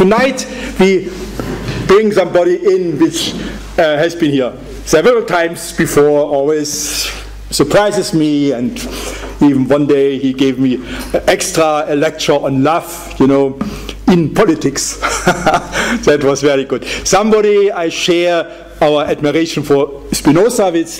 tonight we bring somebody in which has been here several times before, always surprises me, and even one day he gave me an extra lecture on love, you know, in politics. That was very good. Somebody I share our admiration for Spinoza with,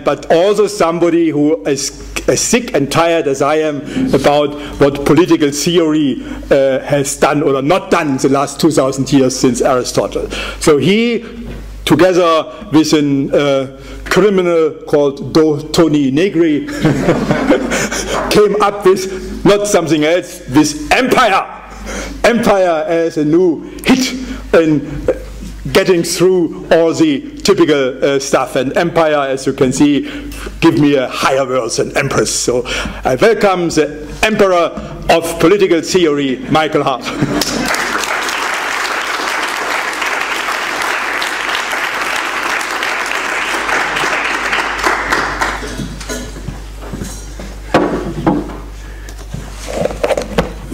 but also somebody who is as sick and tired as I am about what political theory has done or not done the last 2,000 years since Aristotle. So he, together with a criminal called Antonio Negri, came up with not something else, with empire. Empire as a new hit in getting through all the typical stuff. And empire, as you can see, give me a higher word than empress. So I welcome the emperor of political theory, Michael Hardt.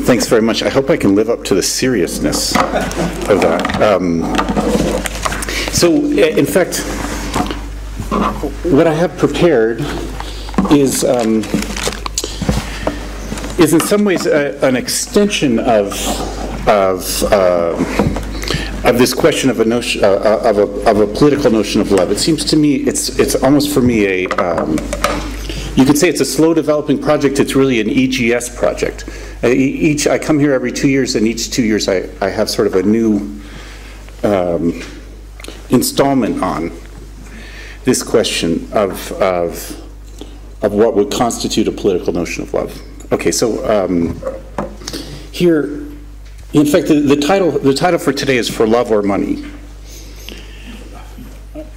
Thanks very much. I hope I can live up to the seriousness of that. So, in fact, what I have prepared is in some ways an extension of this question of a notion of a political notion of love. It seems to me it's almost for me a you could say it's a slow developing project. It's really an EGS project. I come here every 2 years, and each 2 years I have sort of a new installment on this question of what would constitute a political notion of love. Okay, so here, in fact, the title for today is For Love or Money.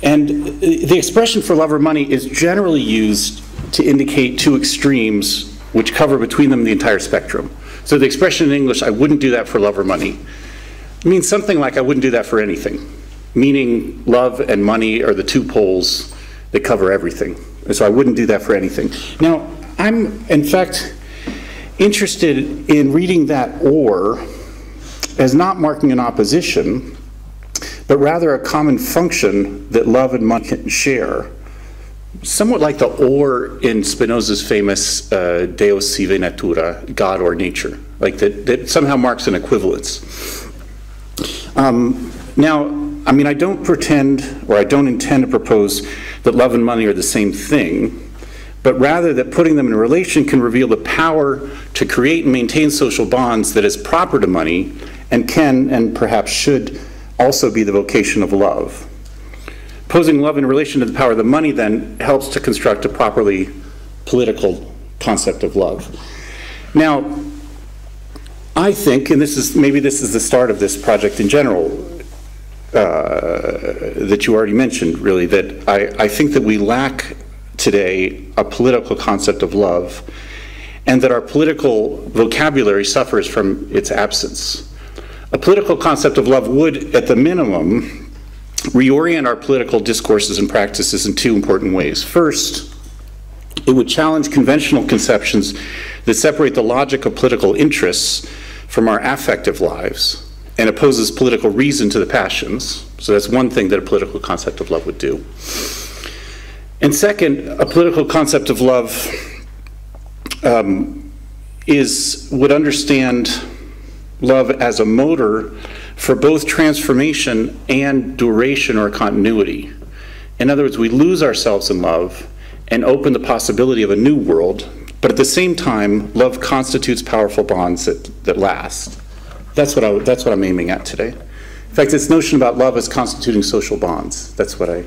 And the expression for love or money is generally used to indicate two extremes which cover between them the entire spectrum. So the expression in English, I wouldn't do that for love or money, means something like I wouldn't do that for anything, meaning love and money are the two poles that cover everything. And so I wouldn't do that for anything. Now, I'm, in fact, interested in reading that or as not marking an opposition, but rather a common function that love and money can share. Somewhat like the or in Spinoza's famous Deus sive natura, God or nature, like that somehow marks an equivalence. Now, I mean, I don't pretend, or I don't intend to propose that love and money are the same thing, but rather that putting them in relation can reveal the power to create and maintain social bonds that is proper to money and can and perhaps should also be the vocation of love. Posing love in relation to the power of the money then helps to construct a properly political concept of love. Now, I think, and maybe this is the start of this project in general, that you already mentioned, really, that I think that we lack today a political concept of love, and that our political vocabulary suffers from its absence. A political concept of love would, at the minimum, reorient our political discourses and practices in two important ways. First, it would challenge conventional conceptions that separate the logic of political interests from our affective lives and opposes political reason to the passions. So that's one thing that a political concept of love would do. And second, a political concept of love would understand love as a motor for both transformation and duration or continuity. In other words, we lose ourselves in love and open the possibility of a new world, but at the same time, love constitutes powerful bonds that last. That's what I'm aiming at today. In fact, this notion about love as constituting social bonds, that's what I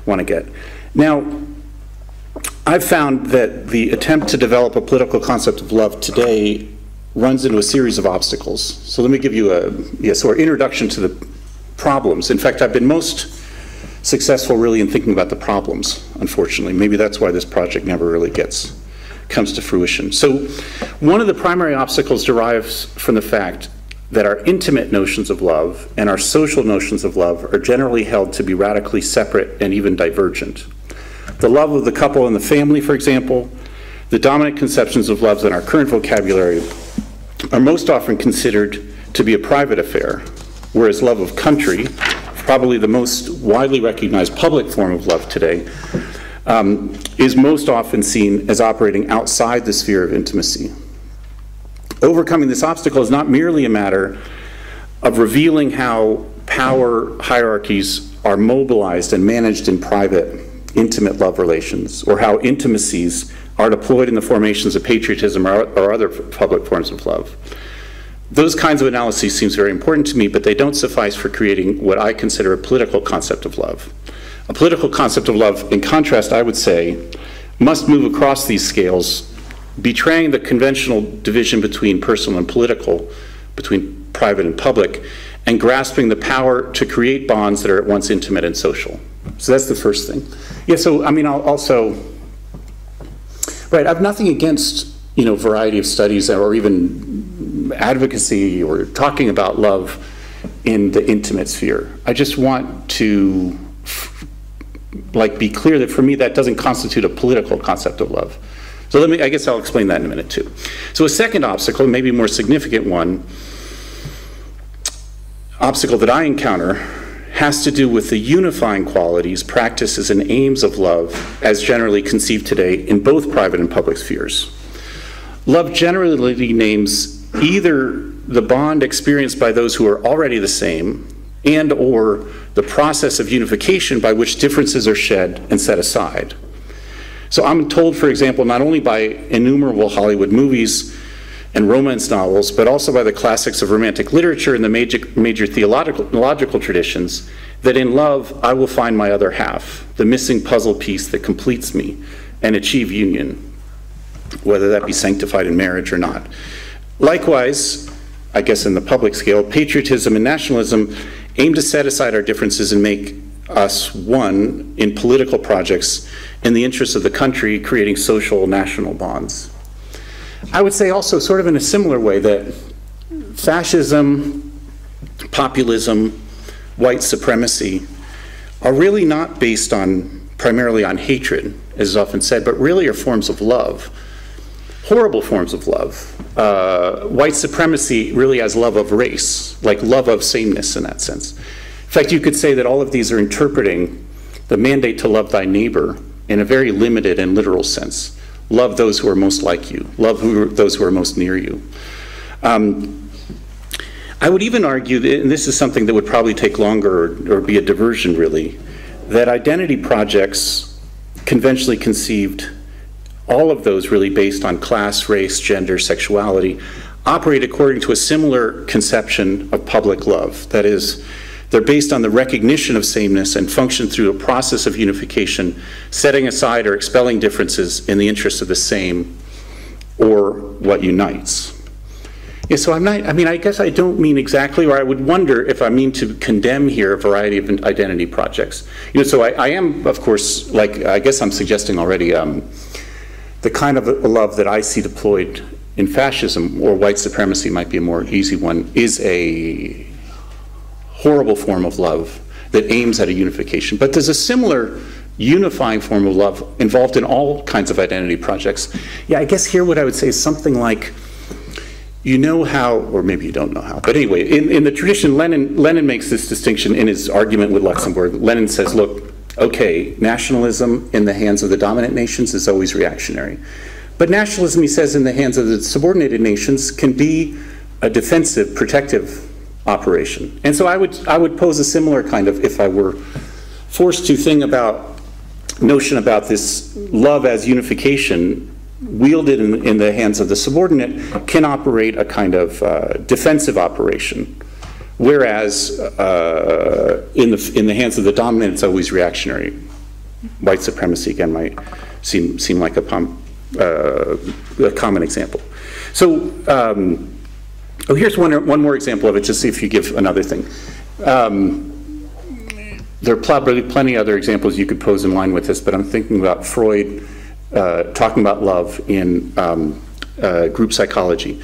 want to get. Now, I've found that the attempt to develop a political concept of love today runs into a series of obstacles. So let me give you a sort of introduction to the problems. In fact, I've been most successful really in thinking about the problems, unfortunately. Maybe that's why this project never really comes to fruition. So one of the primary obstacles derives from the fact that our intimate notions of love and our social notions of love are generally held to be radically separate and even divergent. The love of the couple and the family, for example, the dominant conceptions of love in our current vocabulary are most often considered to be a private affair, whereas love of country, probably the most widely recognized public form of love today, is most often seen as operating outside the sphere of intimacy. Overcoming this obstacle is not merely a matter of revealing how power hierarchies are mobilized and managed in private, intimate love relations, or how intimacies are deployed in the formations of patriotism or other public forms of love. Those kinds of analyses seems very important to me, but they don't suffice for creating what I consider a political concept of love. A political concept of love, in contrast, I would say, must move across these scales, betraying the conventional division between personal and political, between private and public, and grasping the power to create bonds that are at once intimate and social. So that's the first thing. Yeah, so I mean, I'll also, right, I have nothing against, you know, variety of studies or even advocacy or talking about love in the intimate sphere. I just want to be clear that for me that doesn't constitute a political concept of love. So I guess I'll explain that in a minute too. So a second obstacle, maybe a more significant obstacle that I encounter has to do with the unifying qualities, practices, and aims of love as generally conceived today in both private and public spheres. Love generally names either the bond experienced by those who are already the same and or the process of unification by which differences are shed and set aside. So I'm told, for example, not only by innumerable Hollywood movies and romance novels, but also by the classics of romantic literature and the major theological traditions, that in love I will find my other half, the missing puzzle piece that completes me, and achieve union, whether that be sanctified in marriage or not. Likewise, I guess in the public scale, patriotism and nationalism aim to set aside our differences and make us one in political projects in the interests of the country, creating social national bonds. I would say also, sort of in a similar way, that fascism, populism, white supremacy are really not based primarily on hatred, as is often said, but really are forms of love, horrible forms of love. White supremacy really has love of race, like love of sameness in that sense. In fact, you could say that all of these are interpreting the mandate to love thy neighbor in a very limited and literal sense. Love those who are most like you. Love those who are most near you. I would even argue, and this is something that would probably take longer or be a diversion really, that identity projects, conventionally conceived, all of those really based on class, race, gender, sexuality, operate according to a similar conception of public love. That is, they're based on the recognition of sameness and function through a process of unification, setting aside or expelling differences in the interests of the same or what unites. Yeah, so I guess I don't mean exactly, or I would wonder if I mean to condemn here a variety of identity projects. You know, so I am, of course, I guess I'm suggesting already, the kind of a love that I see deployed in fascism or white supremacy might be a more easy one, is a horrible form of love that aims at a unification. But there's a similar unifying form of love involved in all kinds of identity projects. Yeah, I guess here what I would say is something like, you know how, or maybe you don't know how, but anyway, in the tradition, Lenin makes this distinction in his argument with Luxembourg. Lenin says, look, okay, nationalism in the hands of the dominant nations is always reactionary. But nationalism, he says, in the hands of the subordinated nations can be a defensive, protective operation. And so I would pose a similar kind of, if I were forced to think about notion about this love as unification wielded in the hands of the subordinate can operate a kind of defensive operation, whereas in the hands of the dominant it's always reactionary. White supremacy again might seem like a common example. So here's one more example of it, just see if you give another thing. There are probably plenty other examples you could pose in line with this, but I'm thinking about Freud talking about love in Group Psychology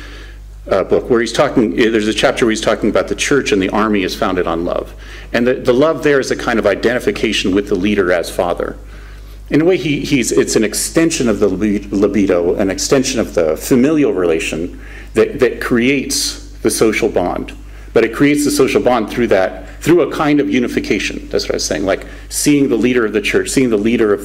book, where he's talking, there's a chapter where he's talking about the church and the army is founded on love. And the love there is a kind of identification with the leader as father. In a way, it's an extension of the libido, an extension of the familial relation that creates the social bond. but it creates a social bond through that, through a kind of unification. That's what I was saying, like seeing the leader of the church, seeing the leader of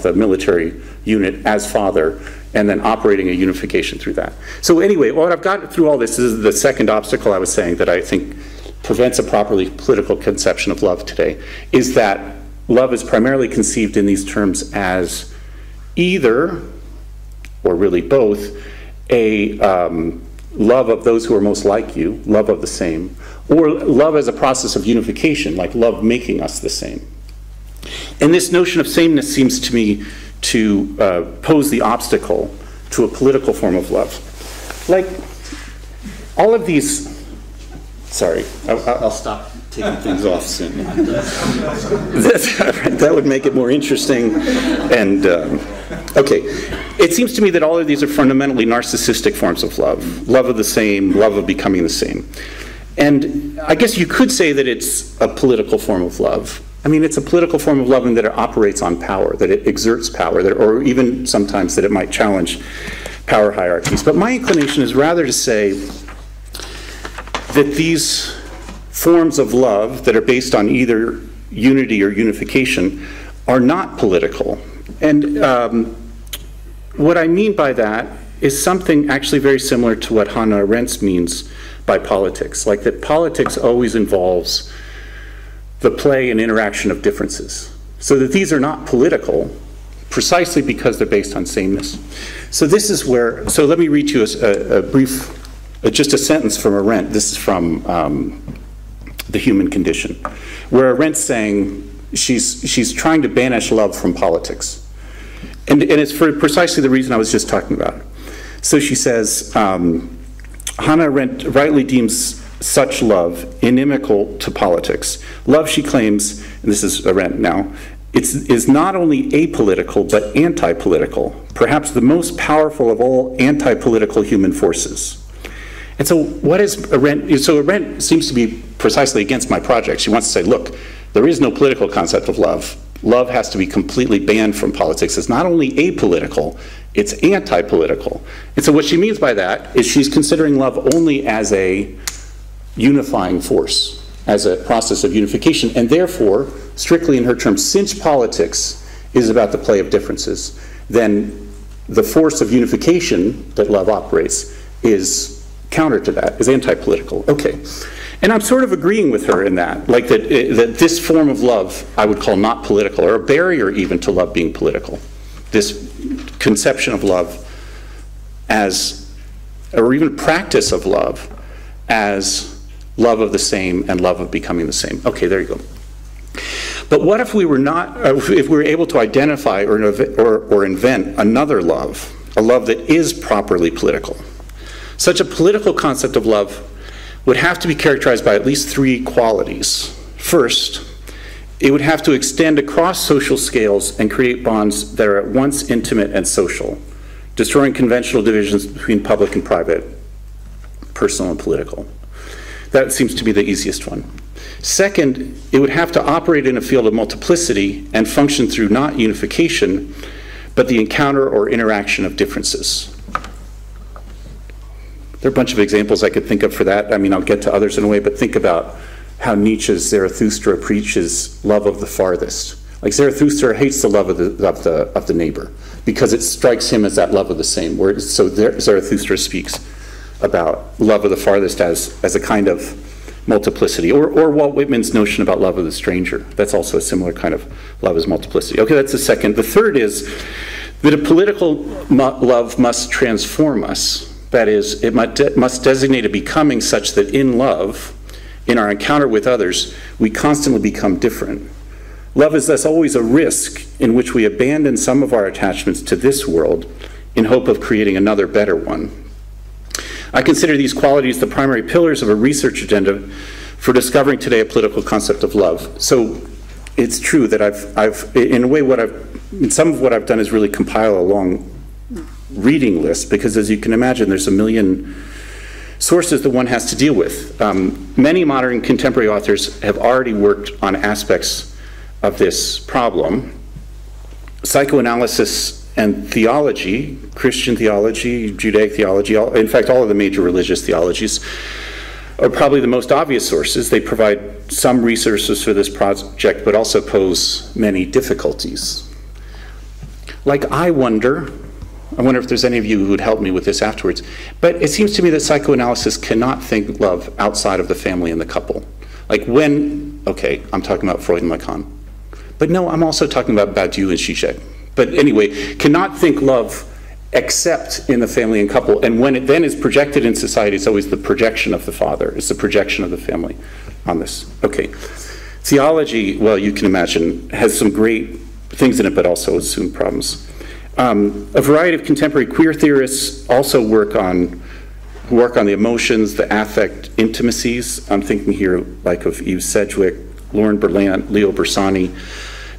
the military unit as father, and then operating a unification through that. So anyway, what I've got through all this is the second obstacle I was saying that I think prevents a properly political conception of love today, is that love is primarily conceived in these terms as either, or really both, a love of those who are most like you, love of the same, or love as a process of unification, like love making us the same. And this notion of sameness seems to me to pose the obstacle to a political form of love. Like, all of these, sorry, I'll stop taking things off soon. That would make it more interesting. And, okay, it seems to me that all of these are fundamentally narcissistic forms of love. Love of the same, love of becoming the same. And I guess you could say that it's a political form of love. I mean, it's a political form of love in that it operates on power, that it exerts power, or even sometimes that it might challenge power hierarchies. But my inclination is rather to say that these forms of love that are based on either unity or unification are not political. And what I mean by that is something actually very similar to what Hannah Arendt means by politics, like that politics always involves the play and interaction of differences. So that these are not political precisely because they're based on sameness. So this is where, so let me read you a brief, just a sentence from Arendt. This is from The Human Condition, where Arendt's saying she's trying to banish love from politics. And it's for precisely the reason I was just talking about. So she says, Hannah Arendt rightly deems such love inimical to politics. Love, she claims, and this is Arendt now, is not only apolitical but anti-political, perhaps the most powerful of all anti-political human forces. And so what is Arendt? So Arendt seems to be precisely against my project. She wants to say, look, there is no political concept of love. Love has to be completely banned from politics. It's not only apolitical, it's anti-political. And so what she means by that is she's considering love only as a unifying force, as a process of unification, and therefore, strictly in her terms, since politics is about the play of differences, then the force of unification that love operates is counter to that, is anti-political. Okay. And I'm sort of agreeing with her in that, like that this form of love I would call not political, or a barrier even to love being political. This conception of love as, or even practice of love as love of the same and love of becoming the same. Okay, there you go. But what if we were not, if we were able to identify or invent another love, a love that is properly political? Such a political concept of love would have to be characterized by at least three qualities. First, it would have to extend across social scales and create bonds that are at once intimate and social, destroying conventional divisions between public and private, personal and political. That seems to be the easiest one. Second, it would have to operate in a field of multiplicity and function through not unification, but the encounter or interaction of differences. There are a bunch of examples I could think of for that. I mean, I'll get to others in a way, but think about how Nietzsche's Zarathustra preaches love of the farthest. Like Zarathustra hates the love of the neighbor because it strikes him as that love of the same. So Zarathustra speaks about love of the farthest as a kind of multiplicity. Or Walt Whitman's notion about love of the stranger. That's also a similar kind of love as multiplicity. Okay, that's the second. The third is that a political love must transform us. That is, it must designate a becoming such that in love, in our encounter with others, we constantly become different. Love is thus always a risk in which we abandon some of our attachments to this world in hope of creating another better one. I consider these qualities the primary pillars of a research agenda for discovering today a political concept of love. So it's true that in a way, some of what I've done is really compile a long reading list, because as you can imagine, there's a million sources that one has to deal with. Many modern contemporary authors have already worked on aspects of this problem. Psychoanalysis and theology, Christian theology, Judaic theology, in fact all of the major religious theologies, are probably the most obvious sources. They provide some resources for this project, but also pose many difficulties. Like, I wonder if there's any of you who would help me with this afterwards, but it seems to me that psychoanalysis cannot think love outside of the family and the couple. Like when, okay, I'm talking about Freud and Lacan, but no, I'm also talking about Badiou and Zizek. But anyway, cannot think love except in the family and couple, and when it then is projected in society, it's always the projection of the father, it's the projection of the family on this. Okay, theology, well, you can imagine, has some great things in it, but also assumed problems. A variety of contemporary queer theorists also work on the emotions, the affect intimacies. I'm thinking here like of Eve Sedgwick, Lauren Berlant, Leo Bersani.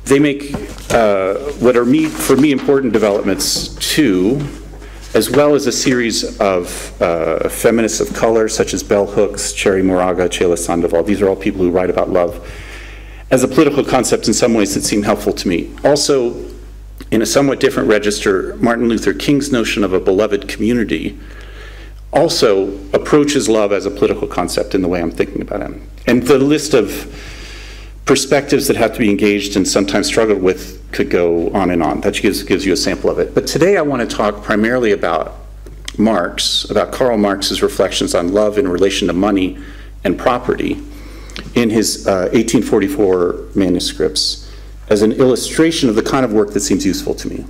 They make what are, for me, important developments too, as well as a series of feminists of color, such as Bell Hooks, Cherry Moraga, Chela Sandoval. These are all people who write about love as a political concept in some ways that seem helpful to me. Also, in a somewhat different register, Martin Luther King's notion of a beloved community also approaches love as a political concept in the way I'm thinking about it. And the list of perspectives that have to be engaged and sometimes struggled with could go on and on. That gives you a sample of it. But today I want to talk primarily about Marx, about Karl Marx's reflections on love in relation to money and property in his 1844 manuscripts as an illustration of the kind of work that seems useful to me.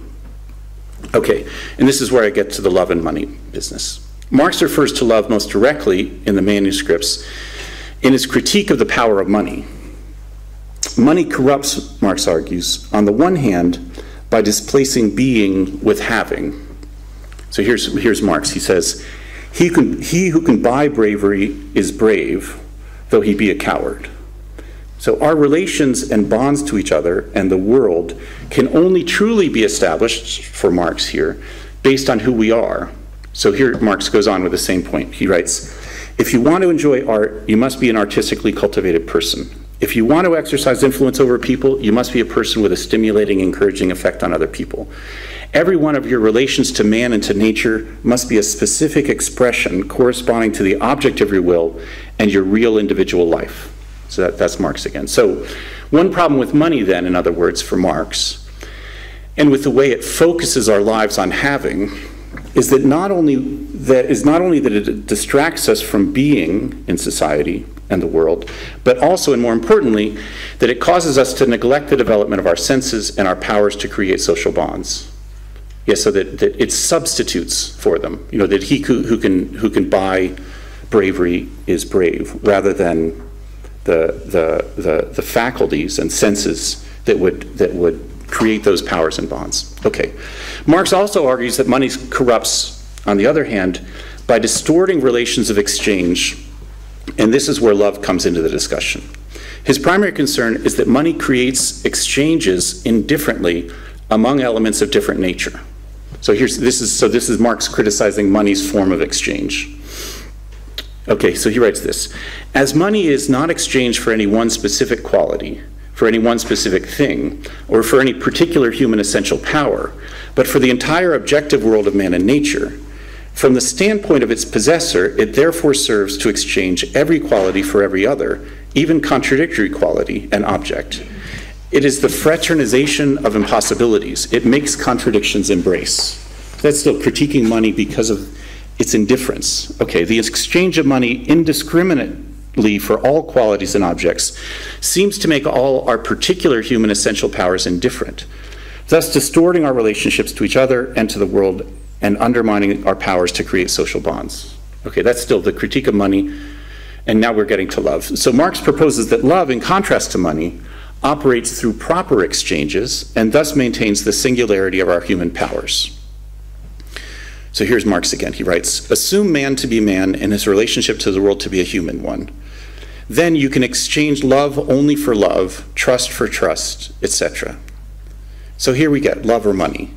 Okay, and this is where I get to the love and money business. Marx refers to love most directly in the manuscripts in his critique of the power of money. Money corrupts, Marx argues, on the one hand, by displacing being with having. So here's Marx. He says, he who can buy bravery is brave, though he be a coward. So our relations and bonds to each other and the world can only truly be established, for Marx here, based on who we are. So here Marx goes on with the same point. He writes, if you want to enjoy art, you must be an artistically cultivated person. If you want to exercise influence over people, you must be a person with a stimulating, encouraging effect on other people. Every one of your relations to man and to nature must be a specific expression corresponding to the object of your will and your real individual life. So that's Marx again. So one problem with money then, in other words, for Marx, and with the way it focuses our lives on having, is not only that it distracts us from being in society and the world, but also, and more importantly, that it causes us to neglect the development of our senses and our powers to create social bonds. Yes, so that it substitutes for them. You know, that he who can buy bravery is brave, rather than the faculties and senses that would create those powers and bonds. Okay. Marx also argues that money corrupts, on the other hand, by distorting relations of exchange, and this is where love comes into the discussion. His primary concern is that money creates exchanges indifferently among elements of different nature. So this is Marx criticizing money's form of exchange. Okay, so he writes this. As money is not exchanged for any one specific quality, for any one specific thing, or for any particular human essential power, but for the entire objective world of man and nature, from the standpoint of its possessor, it therefore serves to exchange every quality for every other, even contradictory quality and object. It is the fraternization of impossibilities. It makes contradictions embrace. That's still critiquing money because of its indifference. Okay, the exchange of money indiscriminately for all qualities and objects seems to make all our particular human essential powers indifferent, thus distorting our relationships to each other and to the world and undermining our powers to create social bonds. Okay, that's still the critique of money, and now we're getting to love. So Marx proposes that love, in contrast to money, operates through proper exchanges and thus maintains the singularity of our human powers. So here's Marx again. He writes, assume man to be man and his relationship to the world to be a human one. Then you can exchange love only for love, trust for trust, etc. So here we get love or money.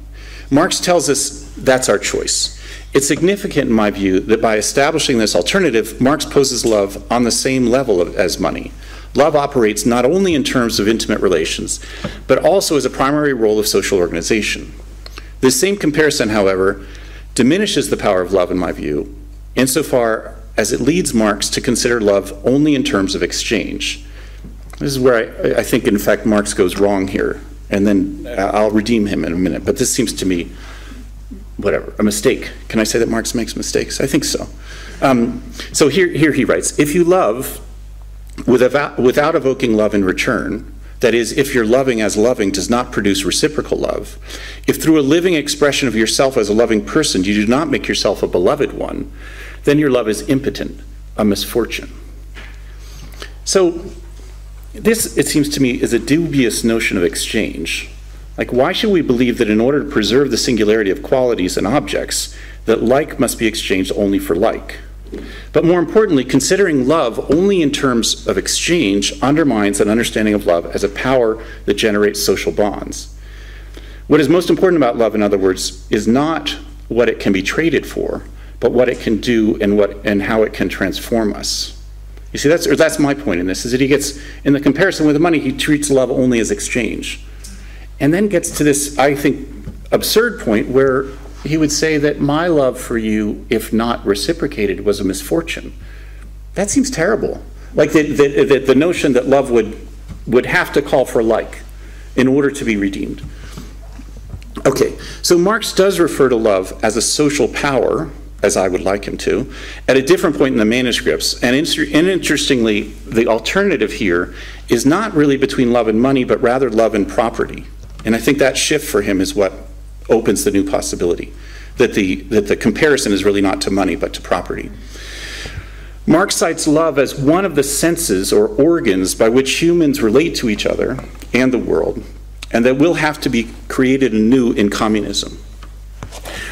Marx tells us that's our choice. It's significant in my view that by establishing this alternative, Marx poses love on the same level as money. Love operates not only in terms of intimate relations, but also as a primary role of social organization. This same comparison, however, diminishes the power of love in my view, insofar as it leads Marx to consider love only in terms of exchange. This is where I think, in fact, Marx goes wrong here. And then I'll redeem him in a minute. But this seems to me, whatever, a mistake. Can I say that Marx makes mistakes? I think so. So here he writes, if you love without evoking love in return, that is, if your loving as loving does not produce reciprocal love, if through a living expression of yourself as a loving person you do not make yourself a beloved one, then your love is impotent, a misfortune. So this, it seems to me, is a dubious notion of exchange. Like, why should we believe that in order to preserve the singularity of qualities and objects, that like must be exchanged only for like? But more importantly, considering love only in terms of exchange undermines an understanding of love as a power that generates social bonds. What is most important about love, in other words, is not what it can be traded for, but what it can do and how it can transform us. You see, that's my point in this, is that he gets, in the comparison with money, he treats love only as exchange. And then gets to this, I think, absurd point where he would say that my love for you, if not reciprocated, was a misfortune. That seems terrible. Like the notion that love would have to call for like in order to be redeemed. Okay, so Marx does refer to love as a social power, as I would like him to, at a different point in the manuscripts. And interestingly, the alternative here is not really between love and money, but rather love and property. And I think that shift for him is what opens the new possibility, that the comparison is really not to money, but to property. Marx cites love as one of the senses or organs by which humans relate to each other and the world, and that will have to be created anew in communism.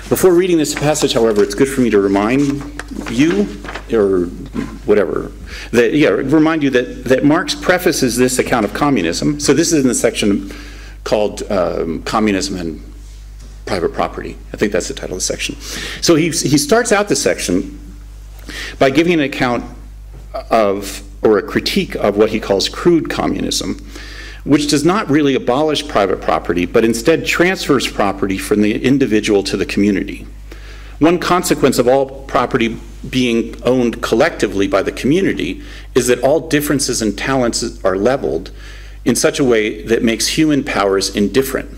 Before reading this passage, however, it's good for me to remind you, or whatever, remind you that Marx prefaces this account of communism. So this is in the section called Communism and Private Property. I think that's the title of the section. So he starts out the section by giving an account of, or a critique of, what he calls crude communism, which does not really abolish private property, but instead transfers property from the individual to the community. One consequence of all property being owned collectively by the community is that all differences in talents are leveled in such a way that makes human powers indifferent.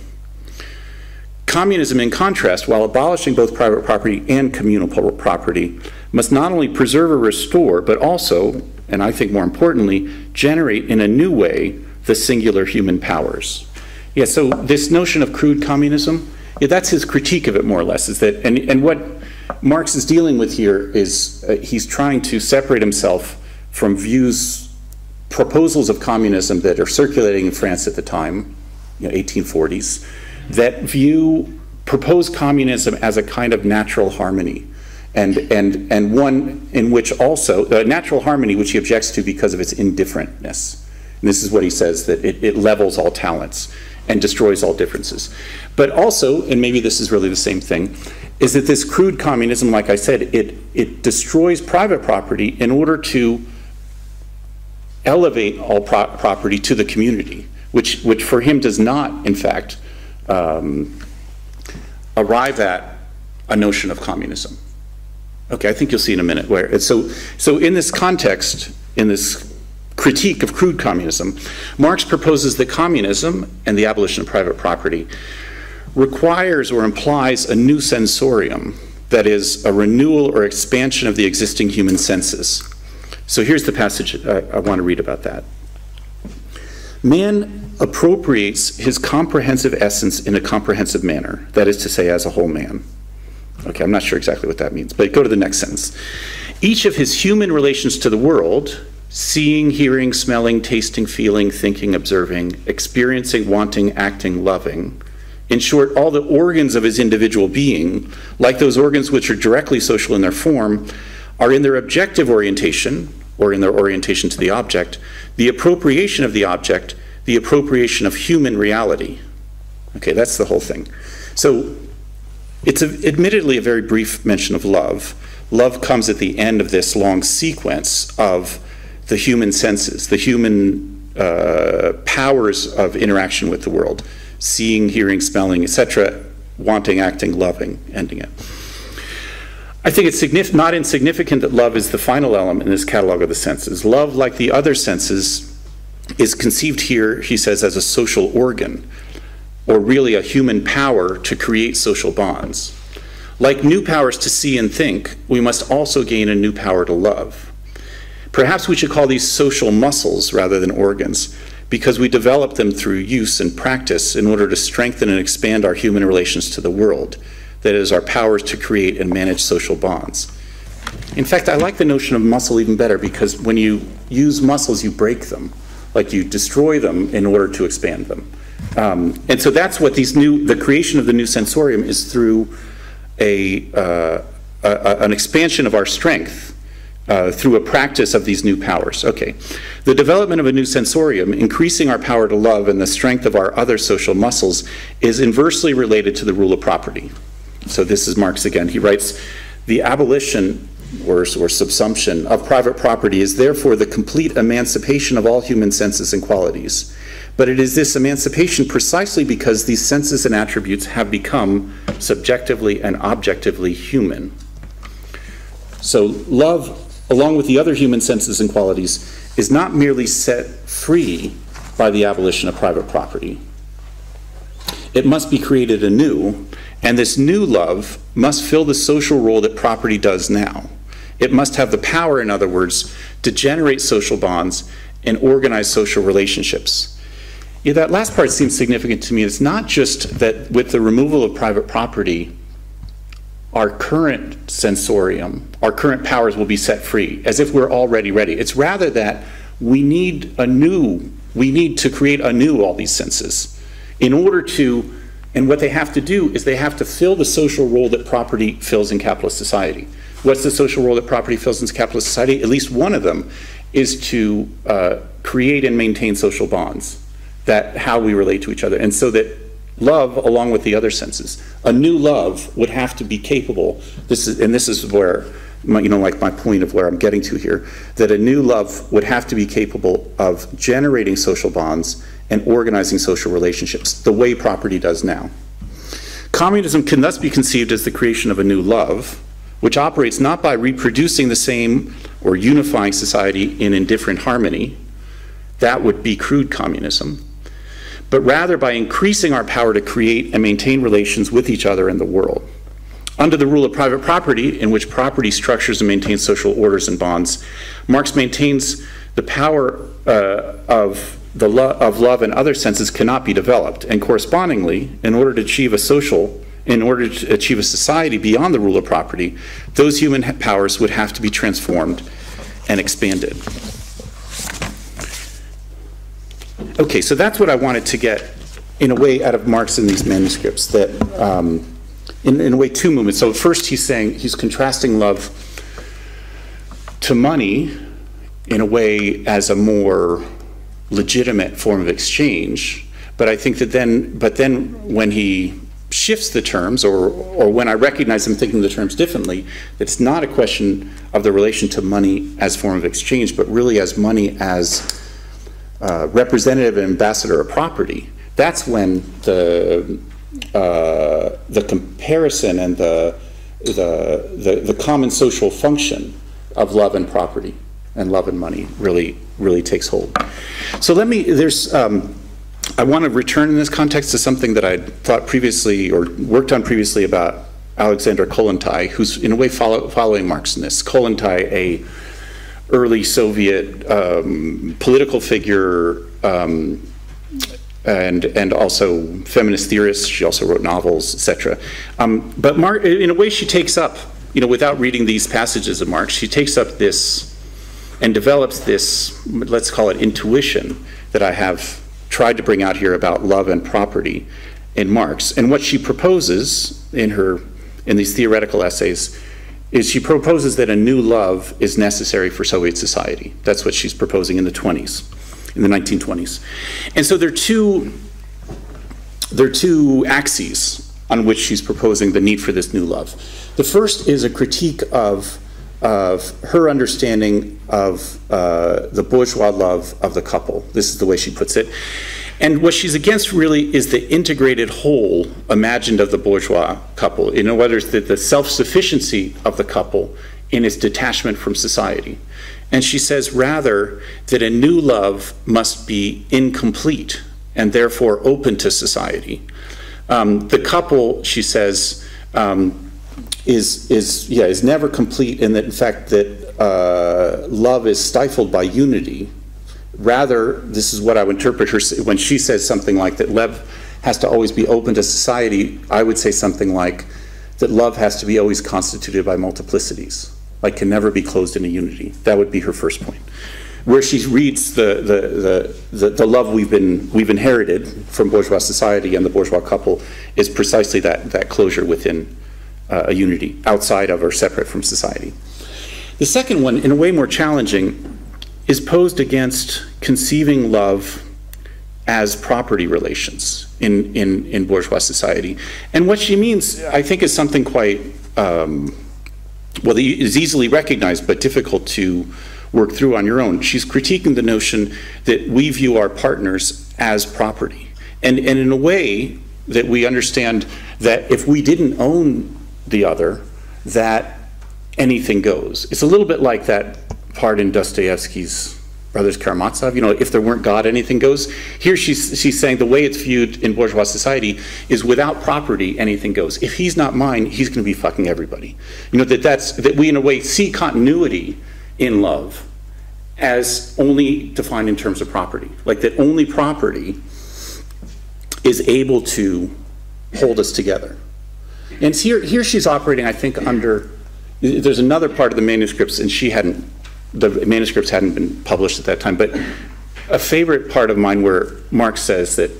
Communism, in contrast, while abolishing both private property and communal property, must not only preserve or restore, but also, and I think more importantly, generate in a new way the singular human powers. Yeah, so this notion of crude communism, that's his critique of it, more or less, is that, and what Marx is dealing with here is he's trying to separate himself from proposals of communism that are circulating in France at the time, 1840s, that propose communism as a kind of natural harmony, and one in which also, natural harmony which he objects to because of its indifferentness. And this is what he says, that it levels all talents and destroys all differences. But also, and maybe this is really the same thing, is that this crude communism, like I said, it destroys private property in order to elevate all property to the community, which for him does not, in fact, arrive at a notion of communism. Okay, I think you'll see in a minute where. So in this context, in this critique of crude communism, Marx proposes that communism and the abolition of private property requires or implies a new sensorium, that is, a renewal or expansion of the existing human senses. So here's the passage I want to read about that. Man appropriates his comprehensive essence in a comprehensive manner, that is to say, as a whole man. Okay, I'm not sure exactly what that means, but go to the next sentence. Each of his human relations to the world, seeing, hearing, smelling, tasting, feeling, thinking, observing, experiencing, wanting, acting, loving, in short, all the organs of his individual being, like those organs which are directly social in their form, are in their objective orientation, or in their orientation to the object, the appropriation of the object, the appropriation of human reality. Okay, that's the whole thing. So it's admittedly a very brief mention of love. Love comes at the end of this long sequence of the human senses, the human powers of interaction with the world, seeing, hearing, smelling, etc., wanting, acting, loving, ending it. I think it's not insignificant that love is the final element in this catalog of the senses. Love, like the other senses, is conceived here, he says, as a social organ, or really a human power to create social bonds. Like new powers to see and think, we must also gain a new power to love. Perhaps we should call these social muscles rather than organs, because we develop them through use and practice in order to strengthen and expand our human relations to the world. That is, our powers to create and manage social bonds. In fact, I like the notion of muscle even better, because when you use muscles, you break them. Like you destroy them in order to expand them. And so that's what the creation of the new sensorium is through an expansion of our strength through a practice of these new powers. Okay. The development of a new sensorium, increasing our power to love and the strength of our other social muscles, is inversely related to the rule of property. So this is Marx again. He writes, the abolition or subsumption of private property is therefore the complete emancipation of all human senses and qualities. But it is this emancipation precisely because these senses and attributes have become subjectively and objectively human. So love, along with the other human senses and qualities, is not merely set free by the abolition of private property. It must be created anew, and this new love must fill the social role that property does now. It must have the power, in other words, to generate social bonds and organize social relationships. Yeah, that last part seems significant to me. It's not just that with the removal of private property, our current sensorium, our current powers will be set free, as if we're already ready. It's rather that we need to create anew all these senses in order to, and what they have to do is they have to fill the social role that property fills in capitalist society. What's the social role that property fills in capitalist society? At least one of them is to create and maintain social bonds, that how we relate to each other. And so that love, along with the other senses, a new love would have to be capable, this is where, like my point of where I'm getting to here, that a new love would have to be capable of generating social bonds and organizing social relationships, the way property does now. Communism can thus be conceived as the creation of a new love, which operates not by reproducing the same or unifying society in indifferent harmony, that would be crude communism, but rather by increasing our power to create and maintain relations with each other in the world. Under the rule of private property, in which property structures and maintains social orders and bonds, Marx maintains the power of love and other senses cannot be developed, and correspondingly, in order to achieve a society beyond the rule of property, those human powers would have to be transformed and expanded. Okay, so that's what I wanted to get, in a way, out of Marx in these manuscripts, that, in a way, two movements. So first he's contrasting love to money, in a way, as a more legitimate form of exchange, but I think that then when he shifts the terms, or when I recognize him thinking the terms differently, it's not a question of the relation to money as form of exchange, but really as money as representative and ambassador of property. That's when the comparison and the common social function of love and property and love and money really takes hold. So I want to return in this context to something that I'd thought previously or worked on previously about Alexander Kollontai, who's in a way following Marx in this. Kollontai, a early Soviet political figure and also feminist theorist. She also wrote novels, etc. But Marx, in a way, she takes up, without reading these passages of Marx, she takes up this and develops this, let's call it intuition, that I have tried to bring out here about love and property in Marx. And what she proposes in these theoretical essays is she proposes that a new love is necessary for Soviet society. That's what she's proposing in the 1920s. And so there are two axes on which she's proposing the need for this new love. The first is a critique of her understanding of the bourgeois love of the couple. This is the way she puts it. And what she's against really is the integrated whole imagined of the bourgeois couple. In other words, the self-sufficiency of the couple in its detachment from society. And she says rather that a new love must be incomplete and therefore open to society. The couple, she says, is never complete, and that in fact that love is stifled by unity. Rather, this is what I would interpret her when she says something like that love has to always be open to society. I would say something like that love has to be always constituted by multiplicities, like can never be closed into unity. That would be her first point. Where she reads the love we've inherited from bourgeois society and the bourgeois couple is precisely that closure within a unity, outside of or separate from society. The second one, in a way more challenging, is posed against conceiving love as property relations in bourgeois society. And what she means, I think, is something quite, well, is easily recognized but difficult to work through on your own. She's critiquing the notion that we view our partners as property. And in a way that we understand that if we didn't own the other, that anything goes. It's a little bit like that part in Dostoevsky's Brothers Karamazov, you know, if there weren't God, anything goes. Here she's saying the way it's viewed in bourgeois society is without property, anything goes. If he's not mine, he's going to be fucking everybody. You know, that we in a way see continuity in love as only defined in terms of property. Like that only property is able to hold us together. And here she's operating, I think, under, there's another part of the manuscripts, and the manuscripts hadn't been published at that time, but a favorite part of mine where Marx says that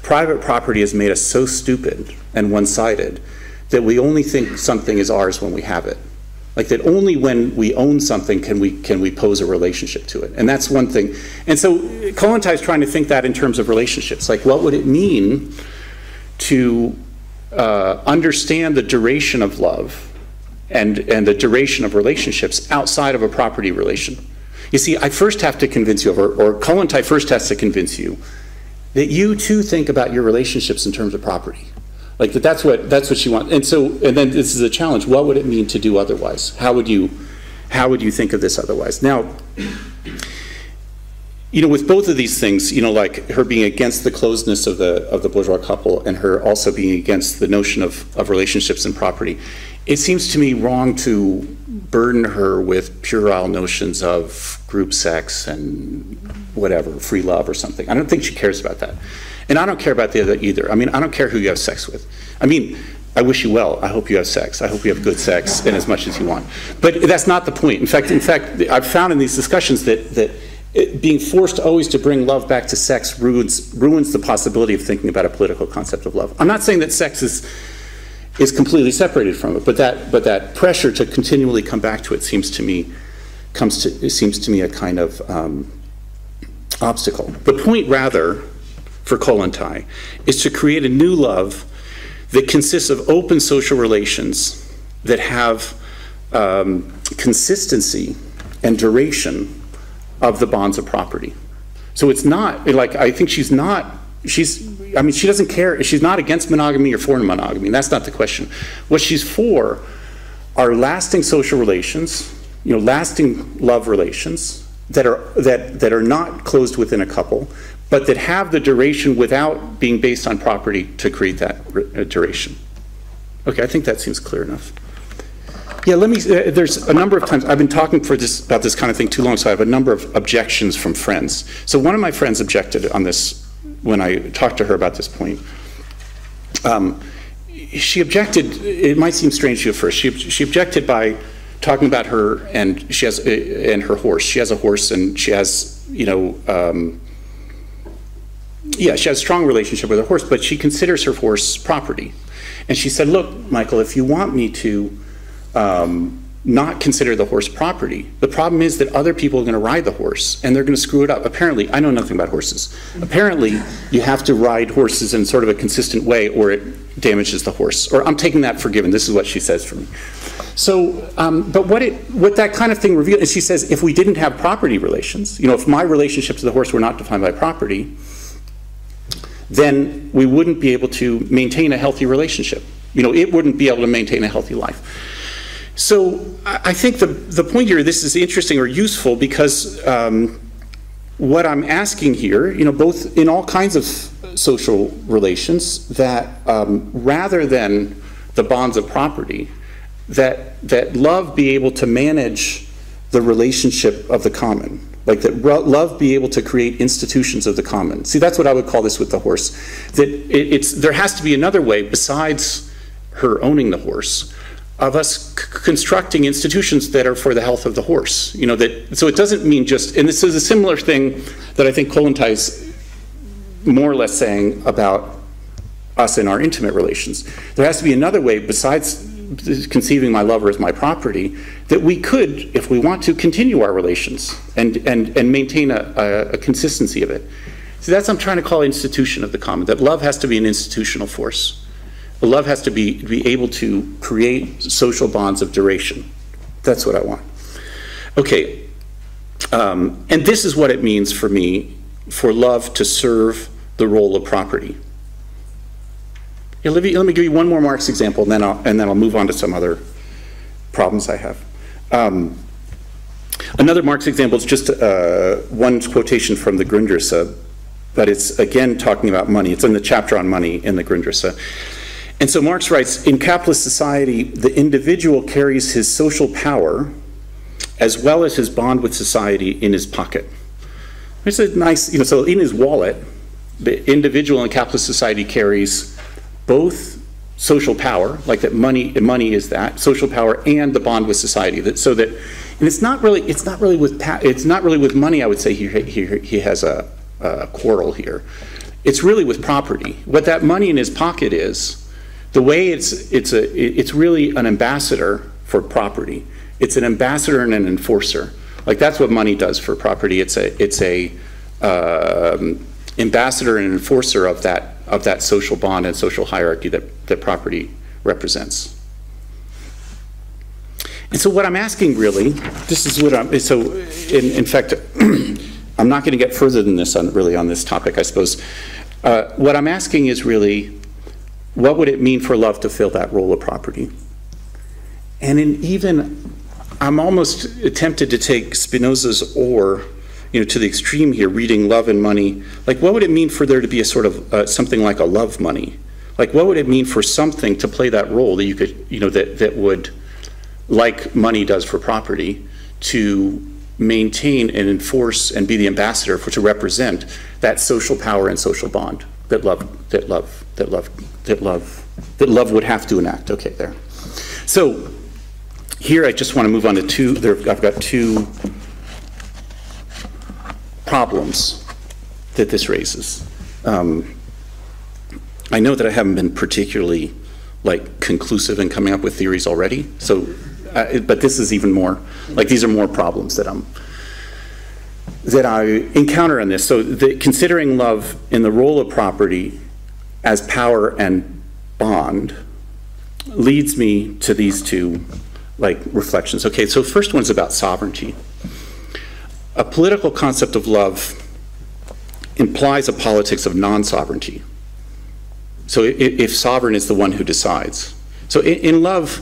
private property has made us so stupid and one-sided that we only think something is ours when we have it. Like that only when we own something can we pose a relationship to it. And that's one thing. And so Kollontai is trying to think that in terms of relationships. Like what would it mean to understand the duration of love and the duration of relationships outside of a property relation? You see, I first have to convince you, or Kollontai first has to convince you, that you too think about your relationships in terms of property. Like that's what she wants. And then this is a challenge. What would it mean to do otherwise? How would you think of this otherwise? Now, you know, with both of these things, you know, like her being against the closedness of the bourgeois couple and her also being against the notion of relationships and property, it seems to me wrong to burden her with puerile notions of group sex and whatever, free love or something. I don't think she cares about that. And I don't care about the other either. I mean, I don't care who you have sex with. I mean, I wish you well. I hope you have sex. I hope you have good sex and as much as you want. But that's not the point. In fact, I've found in these discussions that being forced always to bring love back to sex ruins the possibility of thinking about a political concept of love. I'm not saying that sex is completely separated from it, but that pressure to continually come back to it seems to me a kind of obstacle. The point, rather, for Kollontai is to create a new love that consists of open social relations that have consistency and duration of the bonds of property. So it's not, like, I think she doesn't care, she's not against monogamy or for monogamy, that's not the question. What she's for are lasting social relations, you know, lasting love relations that are not closed within a couple, but that have the duration without being based on property to create that duration. Okay, I think that seems clear enough. Yeah, there's a number of times, I've been talking about this kind of thing too long, so I have a number of objections from friends. So one of my friends objected on this when I talked to her about this point. She objected, it might seem strange to you at first, she objected by talking about her and her horse. She has a horse and she has, you know, she has a strong relationship with her horse, but she considers her horse property. And she said, look, Michael, if you want me to not consider the horse property, the problem is that other people are going to ride the horse and they're going to screw it up. Apparently, I know nothing about horses. Apparently, you have to ride horses in sort of a consistent way or it damages the horse. Or I'm taking that for given. This is what she says for me. So, but what that kind of thing reveals, and she says, if we didn't have property relations, you know, if my relationship to the horse were not defined by property, then we wouldn't be able to maintain a healthy relationship. You know, it wouldn't be able to maintain a healthy life. So I think the point here, this is interesting or useful because what I'm asking here, you know, both in all kinds of social relations, that rather than the bonds of property, that love be able to manage the relationship of the common. Like that love be able to create institutions of the common. See, that's what I would call this with the horse. That there has to be another way besides her owning the horse, of us constructing institutions that are for the health of the horse. You know, so it doesn't mean just, and this is a similar thing that I think Kollontai is more or less saying about us in our intimate relations. There has to be another way besides conceiving my lover as my property, that we could, if we want to, continue our relations and maintain a consistency of it. So that's what I'm trying to call institution of the common, that love has to be an institutional force. Love has to be able to create social bonds of duration. That's what I want. Okay, and this is what it means for me, for love to serve the role of property. Yeah, let me give you one more Marx example, and then I'll move on to some other problems I have. Another Marx example is just one quotation from the Grundrisse, but it's again talking about money. It's in the chapter on money in the Grundrisse. And so Marx writes, in capitalist society, the individual carries his social power as well as his bond with society in his pocket. It's a nice, you know, so in his wallet, the individual in capitalist society carries both social power, like that money is that, social power, and the bond with society. So that, and it's not really with money, I would say he has a quarrel here. It's really with property. What that money in his pocket is, the way it's really an ambassador for property. It's an ambassador and an enforcer. Like that's what money does for property. It's a ambassador and enforcer of that social bond and social hierarchy that property represents. And so what I'm asking really, this is what I'm, so in fact, I'm not going to get further than this on this topic, I suppose. What I'm asking is really, what would it mean for love to fill that role of property? And I'm almost tempted to take Spinoza's or, you know, to the extreme here, reading love and money. Like, what would it mean for there to be a sort of something like a love money? Like, what would it mean for something to play that role that you could, you know, that would, like money does for property, to maintain and enforce and be the ambassador to represent that social power and social bond that love would have to enact. Okay, there. So here I just want to move on to I've got two problems that this raises. I know that I haven't been particularly conclusive in coming up with theories already. So, but this is even more, these are more problems that I encounter in this. So considering love in the role of property as power and bond leads me to these two reflections. Okay, so first one's about sovereignty. A political concept of love implies a politics of non-sovereignty. So if sovereign is the one who decides. So in love,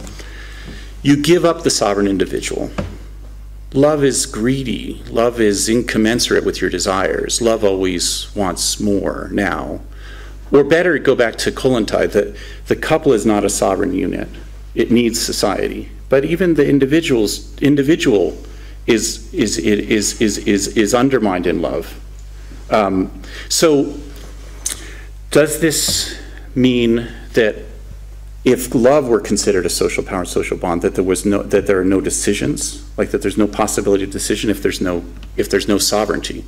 you give up the sovereign individual. Love is greedy. Love is incommensurate with your desires. Love always wants more now. Or better, go back to Kollontai, that the couple is not a sovereign unit. It needs society. But even the individual is undermined in love. So does this mean that if love were considered a social power and social bond, that there are no decisions, that there's no possibility of decision if there's no sovereignty?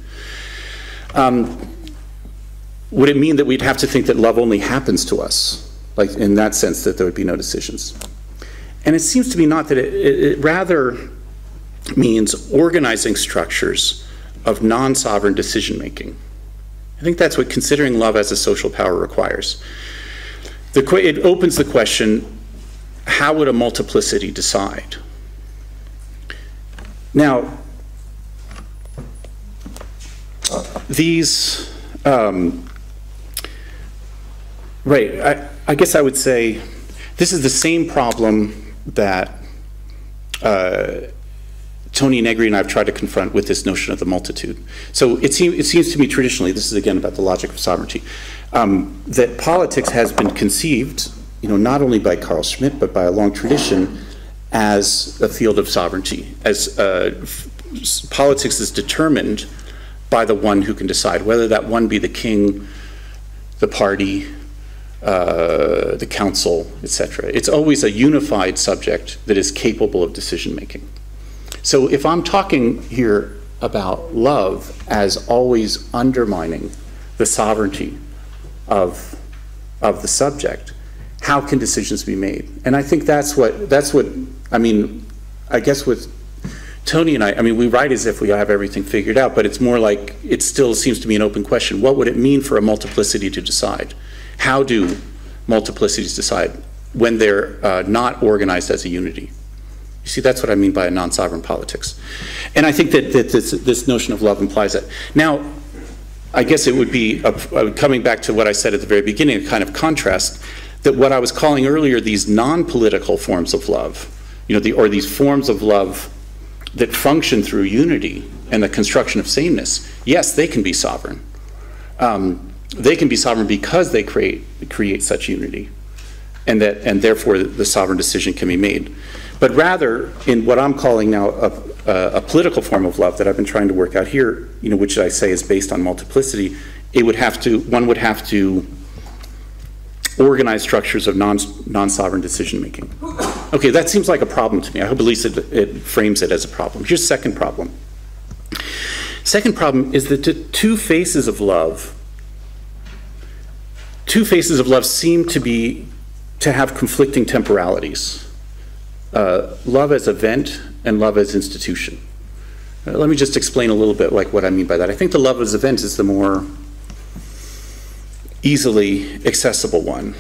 Would it mean that we'd have to think that love only happens to us, in that sense, that there would be no decisions? And it seems to me not, that it rather means organizing structures of non-sovereign decision making. I think that's what considering love as a social power requires. It opens the question, how would a multiplicity decide? Now, Right. I guess I would say this is the same problem that Tony Negri and I have tried to confront with this notion of the multitude. So it seems to me traditionally, this is again about the logic of sovereignty, that politics has been conceived, not only by Carl Schmitt, but by a long tradition as a field of sovereignty, as politics is determined by the one who can decide, whether that one be the king, the party, the council, etc. It's always a unified subject that is capable of decision making. So if I'm talking here about love as always undermining the sovereignty of the subject, how can decisions be made? And I think that's what I guess with Tony and I mean, we write as if we have everything figured out, but it's more like it still seems to be an open question. What would it mean for a multiplicity to decide? How do multiplicities decide when they're not organized as a unity? You see, that's what I mean by a non-sovereign politics. And I think that this notion of love implies that. Now, I guess it would be, coming back to what I said at the very beginning, a kind of contrast, that what I was calling earlier these non-political forms of love, or these forms of love that function through unity and the construction of sameness, yes, they can be sovereign. They can be sovereign because they create such unity, and therefore the sovereign decision can be made. But rather, in what I'm calling now a political form of love that I've been trying to work out here, which I say is based on multiplicity, one would have to organize structures of non-sovereign decision making. Okay, that seems like a problem to me. I hope at least it frames it as a problem. Here's the second problem. Second problem is that the two faces of love seem to have conflicting temporalities. Love as event and love as institution. Let me just explain a little bit like what I mean by that. I think the love as event is the more easily accessible one,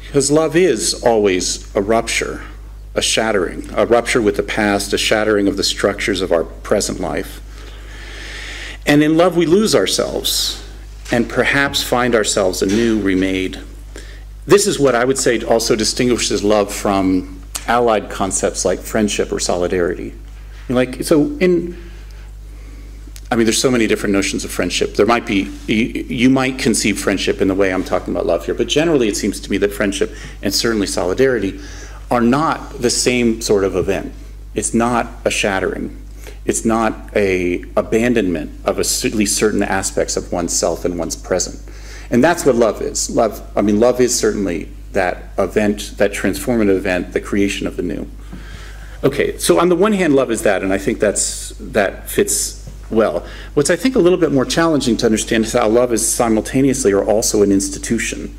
because love is always a rupture, a shattering, a rupture with the past, a shattering of the structures of our present life. And in love we lose ourselves and perhaps find ourselves anew, remade. This is what I would say also distinguishes love from allied concepts like friendship or solidarity. There's so many different notions of friendship. There might be, you might conceive friendship in the way I'm talking about love here, but generally it seems to me that friendship and certainly solidarity are not the same sort of event. It's not a shattering. It's not a abandonment of at least certain aspects of oneself and one's present. And that's what love is. Love is certainly that event, that transformative event, the creation of the new. Okay, so on the one hand, love is that, and I think that fits well. What's I think a little bit more challenging to understand is how love is simultaneously or also an institution.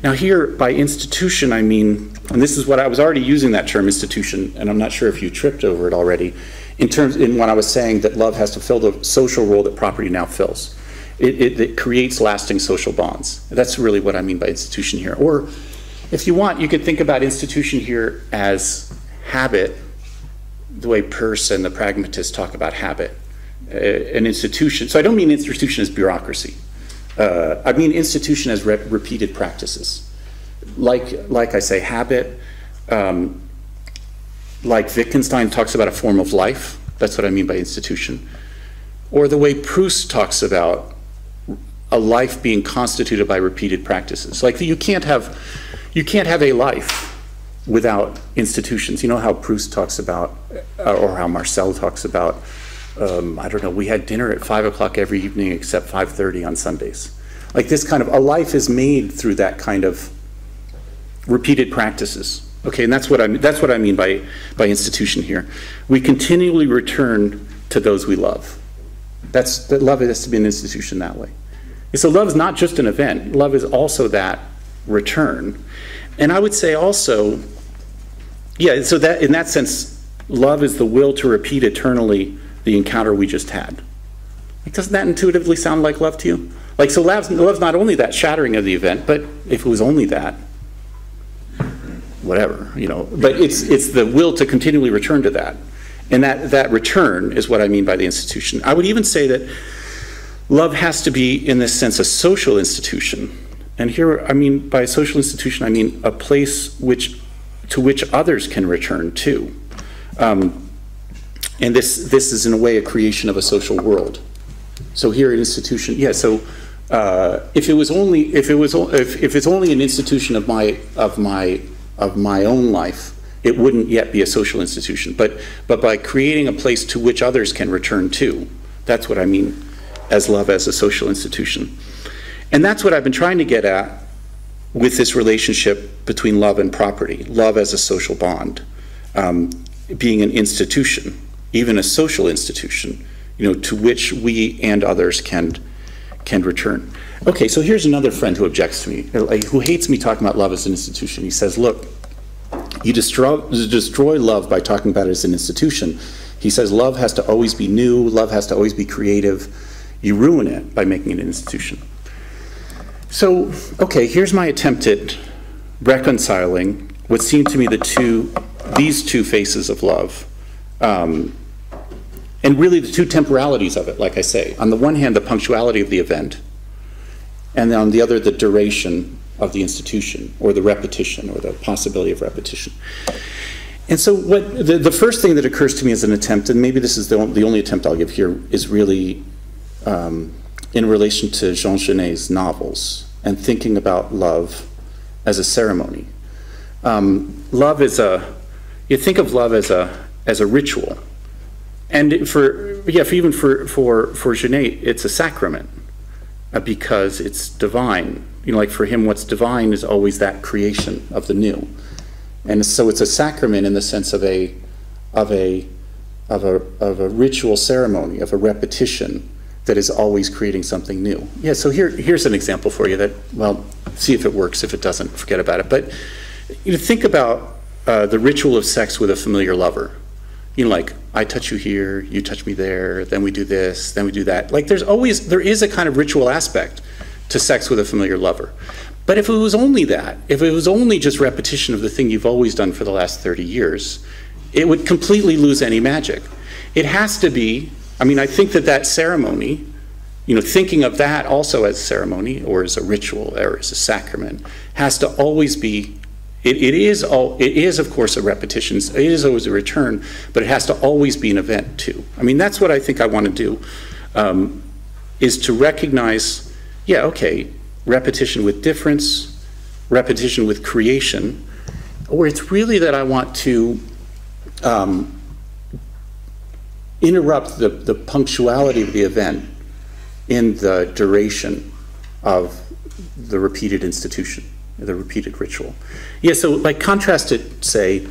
Now here, by institution, I mean, and this is what I was already using that term institution, and I'm not sure if you tripped over it already, in when I was saying that love has to fill the social role that property now fills. It creates lasting social bonds. That's really what I mean by institution here. Or if you want, you could think about institution here as habit, the way Peirce and the pragmatists talk about habit. An institution, so I don't mean institution as bureaucracy. I mean institution as repeated practices. Like I say, habit, like Wittgenstein talks about a form of life, that's what I mean by institution. Or the way Proust talks about a life being constituted by repeated practices. Like you can't have a life without institutions. You know how Proust talks about, or how Marcel talks about, I don't know, we had dinner at 5 o'clock every evening except 5:30 on Sundays. Like this kind of, a life is made through that kind of repeated practices. Okay, and that's what I mean by institution here. We continually return to those we love. That love has to be an institution that way. And so love is not just an event. Love is also that return. And I would say also, yeah, so that in that sense, love is the will to repeat eternally the encounter we just had. Like, doesn't that intuitively sound like love to you? Like, so love's not only that shattering of the event, but if it was only that, whatever, but it's the will to continually return to that. And that return is what I mean by the institution. I would even say that love has to be, in this sense, a social institution. And here, I mean, by a social institution, I mean a place to which others can return to. And this is in a way a creation of a social world. So here an institution, yeah. So if it's only an institution of my own life, it wouldn't yet be a social institution. But by creating a place to which others can return to, that's what I mean as love as a social institution. And that's what I've been trying to get at with this relationship between love and property, love as a social bond, being an institution, even a social institution, to which we and others can return. Okay, so here's another friend who objects to me, who hates me talking about love as an institution. He says, look, you destroy love by talking about it as an institution. He says love has to always be new, love has to always be creative. You ruin it by making it an institution. So, okay, here's my attempt at reconciling what seem to me these two faces of love. And really the two temporalities of it, like I say. On the one hand, the punctuality of the event, and on the other, the duration of the institution, or the repetition, or the possibility of repetition. And so the first thing that occurs to me as an attempt, and maybe this is the only attempt I'll give here, is really in relation to Jean Genet's novels, and thinking about love as a ceremony. You think of love as a ritual. And even for Genet, it's a sacrament, because it's divine. Like for him, what's divine is always that creation of the new. And so it's a sacrament in the sense of a ritual ceremony, of a repetition that is always creating something new. Yeah, so here's an example for you that, well, see if it works. If it doesn't, forget about it. But think about the ritual of sex with a familiar lover. Like, I touch you here, you touch me there, then we do this, then we do that. Like, there is a kind of ritual aspect to sex with a familiar lover. But if it was only that, if it was only just repetition of the thing you've always done for the last 30 years, it would completely lose any magic. It has to be, I think that ceremony, thinking of that also as ceremony, or as a ritual, or as a sacrament, has to always be, it is of course a repetition, it is always a return, but it has to always be an event too. That's what I think I want to do, is to recognize, yeah, okay, repetition with difference, repetition with creation, or it's really that I want to interrupt the punctuality of the event in the duration of the repeated institution, the repeated ritual. Yeah, so like contrast it, say,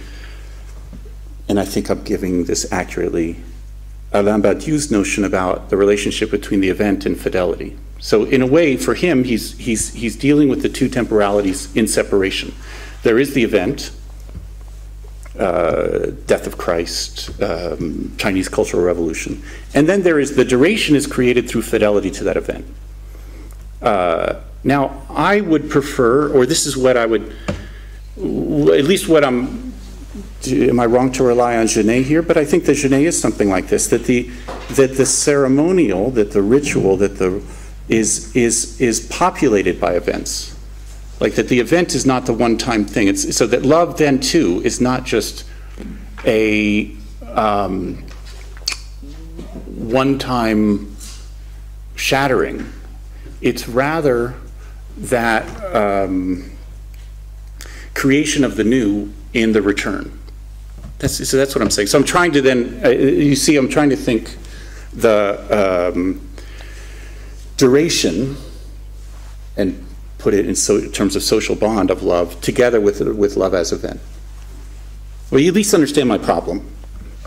and I think I'm giving this accurately, Alain Badiou's notion about the relationship between the event and fidelity. So in a way, for him, he's dealing with the two temporalities in separation. There is the event, death of Christ, Chinese Cultural Revolution, and then there is the duration is created through fidelity to that event. Now, I would prefer, or this is what I would, at least what am I wrong to rely on Genet here? But I think that Genet is something like this, that the ceremonial, that the ritual, that is populated by events. Like that the event is not the one-time thing. So that love then too is not just a one-time shattering. It's rather that creation of the new in the return. So that's what I'm saying. So I'm trying to then, you see, I'm trying to think the duration and put it in terms of social bond of love together with love as event. Well, you at least understand my problem.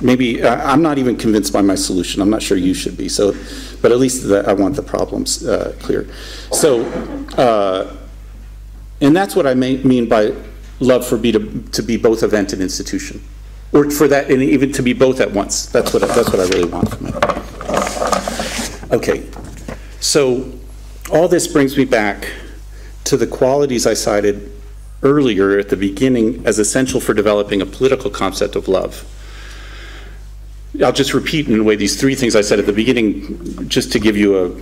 Maybe I'm not even convinced by my solution. I'm not sure you should be. So, but at least I want the problems clear. So, and that's what I mean by love to be both event and institution, or for that, and even to be both at once. That's what I really want from it. Okay, so all this brings me back to the qualities I cited earlier at the beginning as essential for developing a political concept of love. I'll just repeat in a way these three things I said at the beginning, just to give you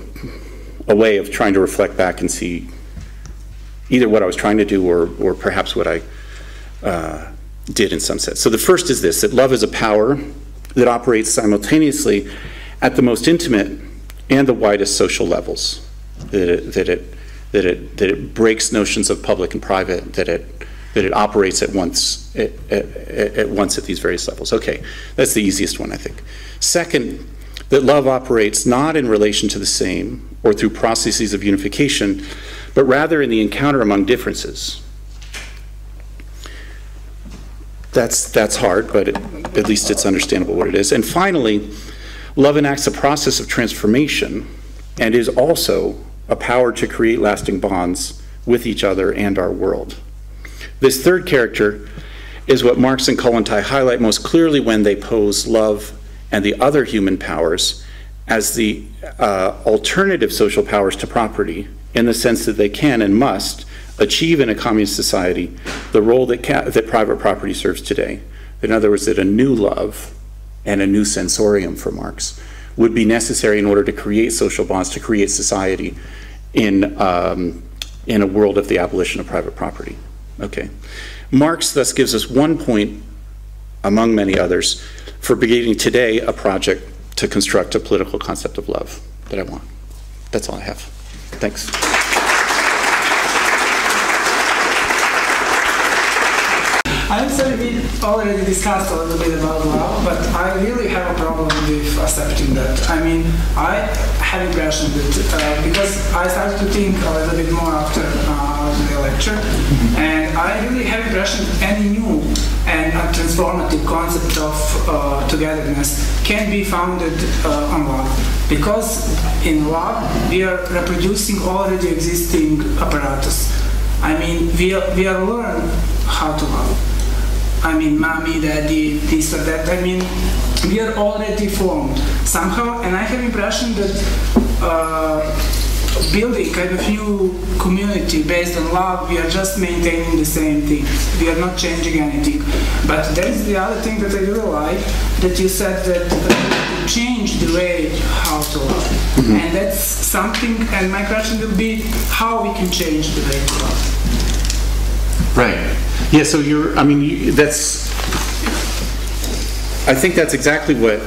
a way of trying to reflect back and see either what I was trying to do or perhaps what I did in some sense. So the first is this, that love is a power that operates simultaneously at the most intimate and the widest social levels. That it breaks notions of public and private, that it operates at once at these various levels. Okay, that's the easiest one, I think. Second, that love operates not in relation to the same or through processes of unification, but rather in the encounter among differences. That's hard, but at least it's understandable what it is. And finally, love enacts a process of transformation and is also a power to create lasting bonds with each other and our world. This third character is what Marx and Kollontai highlight most clearly when they pose love and the other human powers as the alternative social powers to property, in the sense that they can and must achieve in a communist society the role that private property serves today. In other words, that a new love and a new sensorium for Marx would be necessary in order to create social bonds, to create society in a world of the abolition of private property. Okay. Marx thus gives us one point among many others for beginning today a project to construct a political concept of love that I want. That's all I have. Thanks. I'm sorry, we already discussed a little bit about love, but I really have a problem with accepting that. I mean, I have impression that, because I started to think a little bit more after the lecture, and I really have impression that any new and a transformative concept of togetherness can be founded on love. Because in love, we are reproducing already existing apparatus. I mean, we are learn how to love. I mean, mommy, daddy, this or that. I mean, we are already formed somehow, and I have impression that building kind of new community based on love, we are just maintaining the same things. We are not changing anything. But there is the other thing that I really like, that you said that change the way how to love. Mm-hmm. And that's something, and my question will be how we can change the way to love. Right. Yeah, so I think that's exactly what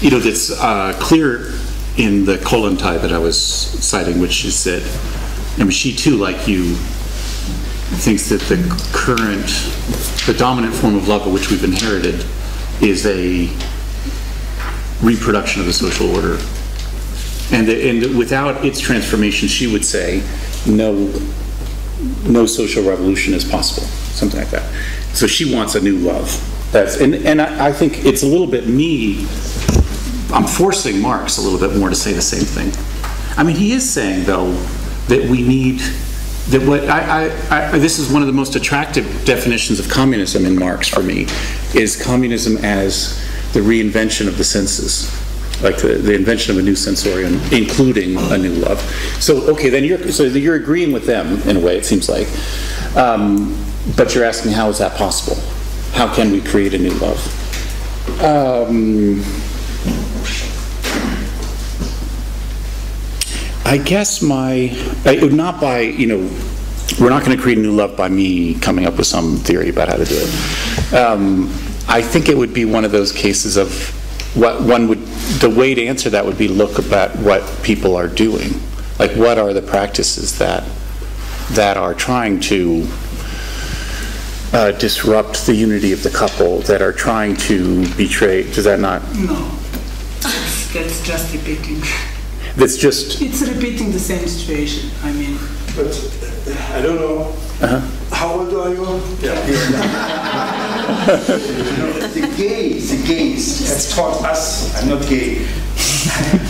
that's clear in the Kollontai that I was citing, which is that, I mean, she too, like you, thinks that the dominant form of love of which we've inherited is a reproduction of the social order. And without its transformation, she would say, no social revolution is possible, something like that. So she wants a new love. And I think it's a little bit I'm forcing Marx a little bit more to say the same thing. I mean, he is saying, though, that we need, that this is one of the most attractive definitions of communism in Marx for me, is communism as the reinvention of the senses. Like the invention of a new sensorium, including a new love. So, okay, then you're agreeing with them in a way, it seems like. But you're asking, how is that possible? How can we create a new love? I guess not by, we're not going to create a new love by me coming up with some theory about how to do it. I think it would be one of those cases of the way to answer that would be look at what people are doing. Like, what are the practices that are trying to disrupt the unity of the couple, that are trying to betray? Does that not? No, that's just repeating. It's repeating the same situation. I mean. But I don't know. How old are you? The gays have taught us, I'm not gay,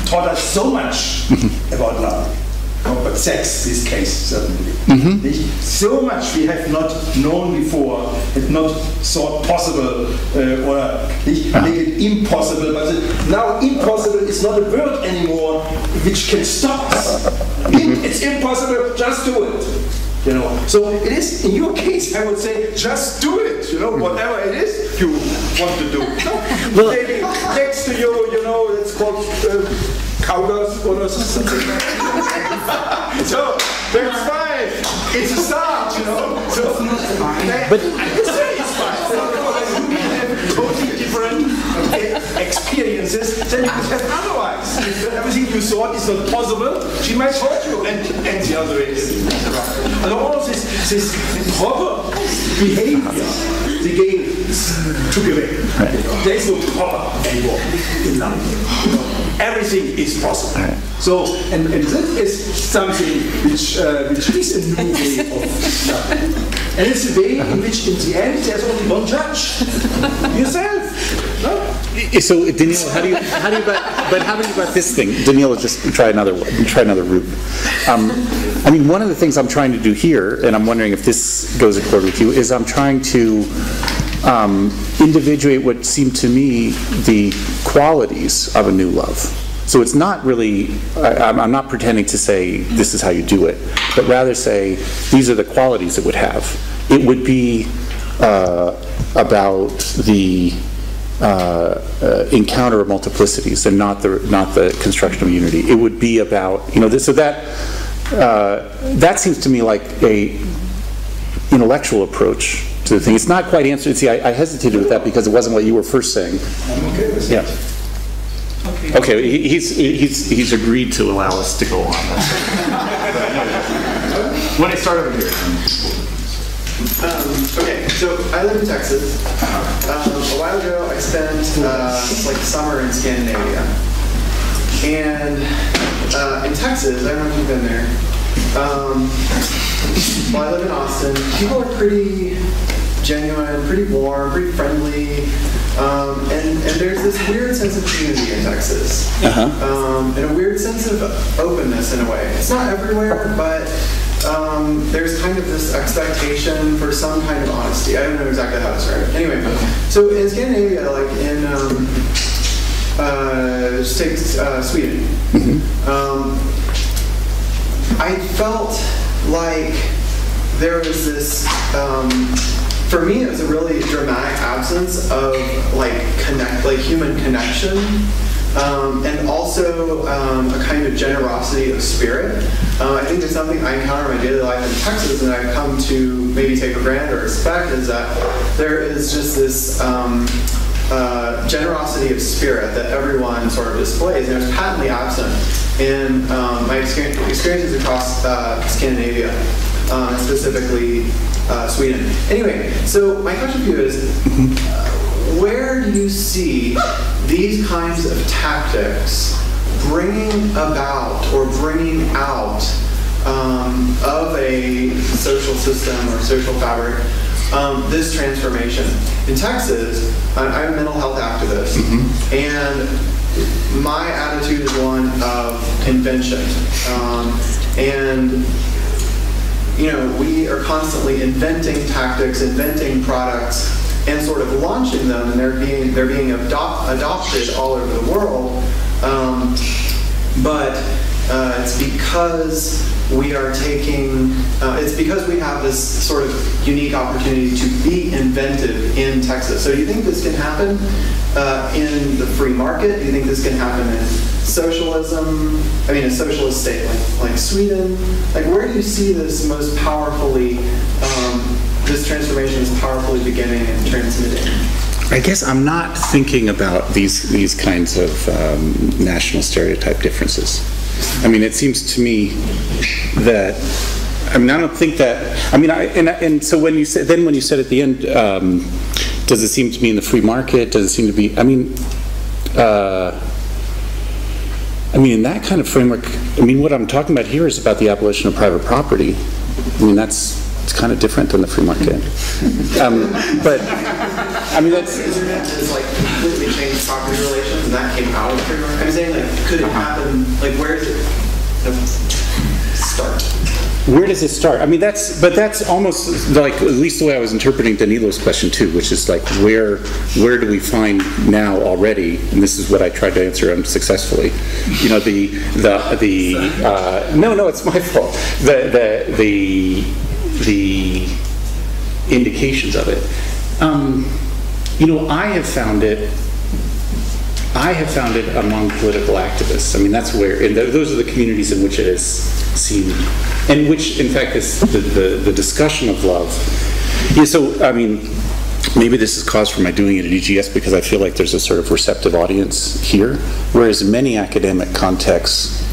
taught us so much about love. But sex, this case, certainly. Mm-hmm. So much we have not known before, have not thought possible, or make it impossible. But now impossible is not a word anymore which can stop us. It's impossible, just do it. So it is, in your case, I would say, just do it, whatever it is you want to do. Maybe next to you, it's called Kaugas or something. So that's fine. It's a start, you know. So, but it's fine. Totally different experiences than you could have otherwise. If everything you thought is not possible, she might hurt you, and the other way is. And all this proper behavior, the game took away. There is no proper anymore in life. Everything is possible. So, and this is something which is a new way of life. And it's a way in which, in the end, there's only one judge, yourself. No? So, Daniela, how do you about this thing? Daniela, just try another route. I mean, one of the things I'm trying to do here, and I'm wondering if this goes in accord with you, is I'm trying to individuate what seem to me the qualities of a new love. So it's not really, I'm not pretending to say this is how you do it, but rather say these are the qualities it would have. It would be about the encounter of multiplicities and not the construction of unity. It would be about, so that seems to me like a intellectual approach to the thing. It's not quite answered. See, I hesitated with that because it wasn't what you were first saying. I'm okay with that. Yeah. Okay, he's agreed to allow us to go on. When I start over here. Okay, so I live in Texas. A while ago, I spent summer in Scandinavia, and in Texas, I don't know if you've been there. Well, I live in Austin. People are pretty genuine, pretty warm, pretty friendly, and there's this weird sense of community in Texas, and a weird sense of openness in a way. It's not everywhere, but there's kind of this expectation for some kind of honesty. I don't know exactly how to describe it. Anyway, so in Scandinavia, like in just take Sweden, I felt like there was this. For me, it was a really dramatic absence of human connection, and also a kind of generosity of spirit. I think there's something I encounter in my daily life in Texas, and I've come to maybe take for granted or respect, is that there is just this generosity of spirit that everyone sort of displays, and it's patently absent in my experiences across Scandinavia, specifically Sweden. Anyway, so my question for you is, where do you see these kinds of tactics bringing about or bringing out of a social system or social fabric this transformation? In Texas, I'm a mental health activist, and my attitude is one of invention. And we are constantly inventing tactics, inventing products, and sort of launching them, and they're being adopted all over the world. But it's because we are taking. It's because we have this sort of unique opportunity to be inventive in Texas. So do you think this can happen in the free market? Do you think this can happen in socialism? I mean, a socialist state like Sweden? Like, where do you see this most powerfully? This transformation is powerfully beginning and transmitting. I guess I'm not thinking about these kinds of national stereotype differences. I mean, it seems to me that, I don't think that, and so when you said at the end, does it seem to be in the free market? Does it seem to be, in that kind of framework, what I'm talking about here is about the abolition of private property. It's kind of different than the free market. But, that's... The internet has completely changed property relations, and that came out of the free market. I'm saying, could it happen, where does it start? Where does it start? That's almost at least the way I was interpreting Danilo's question too, which is where do we find now already? And this is what I tried to answer unsuccessfully. No, it's my fault. The indications of it. I have found it I have found it among political activists. I mean, that's where, and those are the communities in which it is seen, and which, in fact, is the discussion of love. Yeah, so, I mean, maybe this is cause for my doing it at EGS because I feel like there's a sort of receptive audience here, whereas in many academic contexts,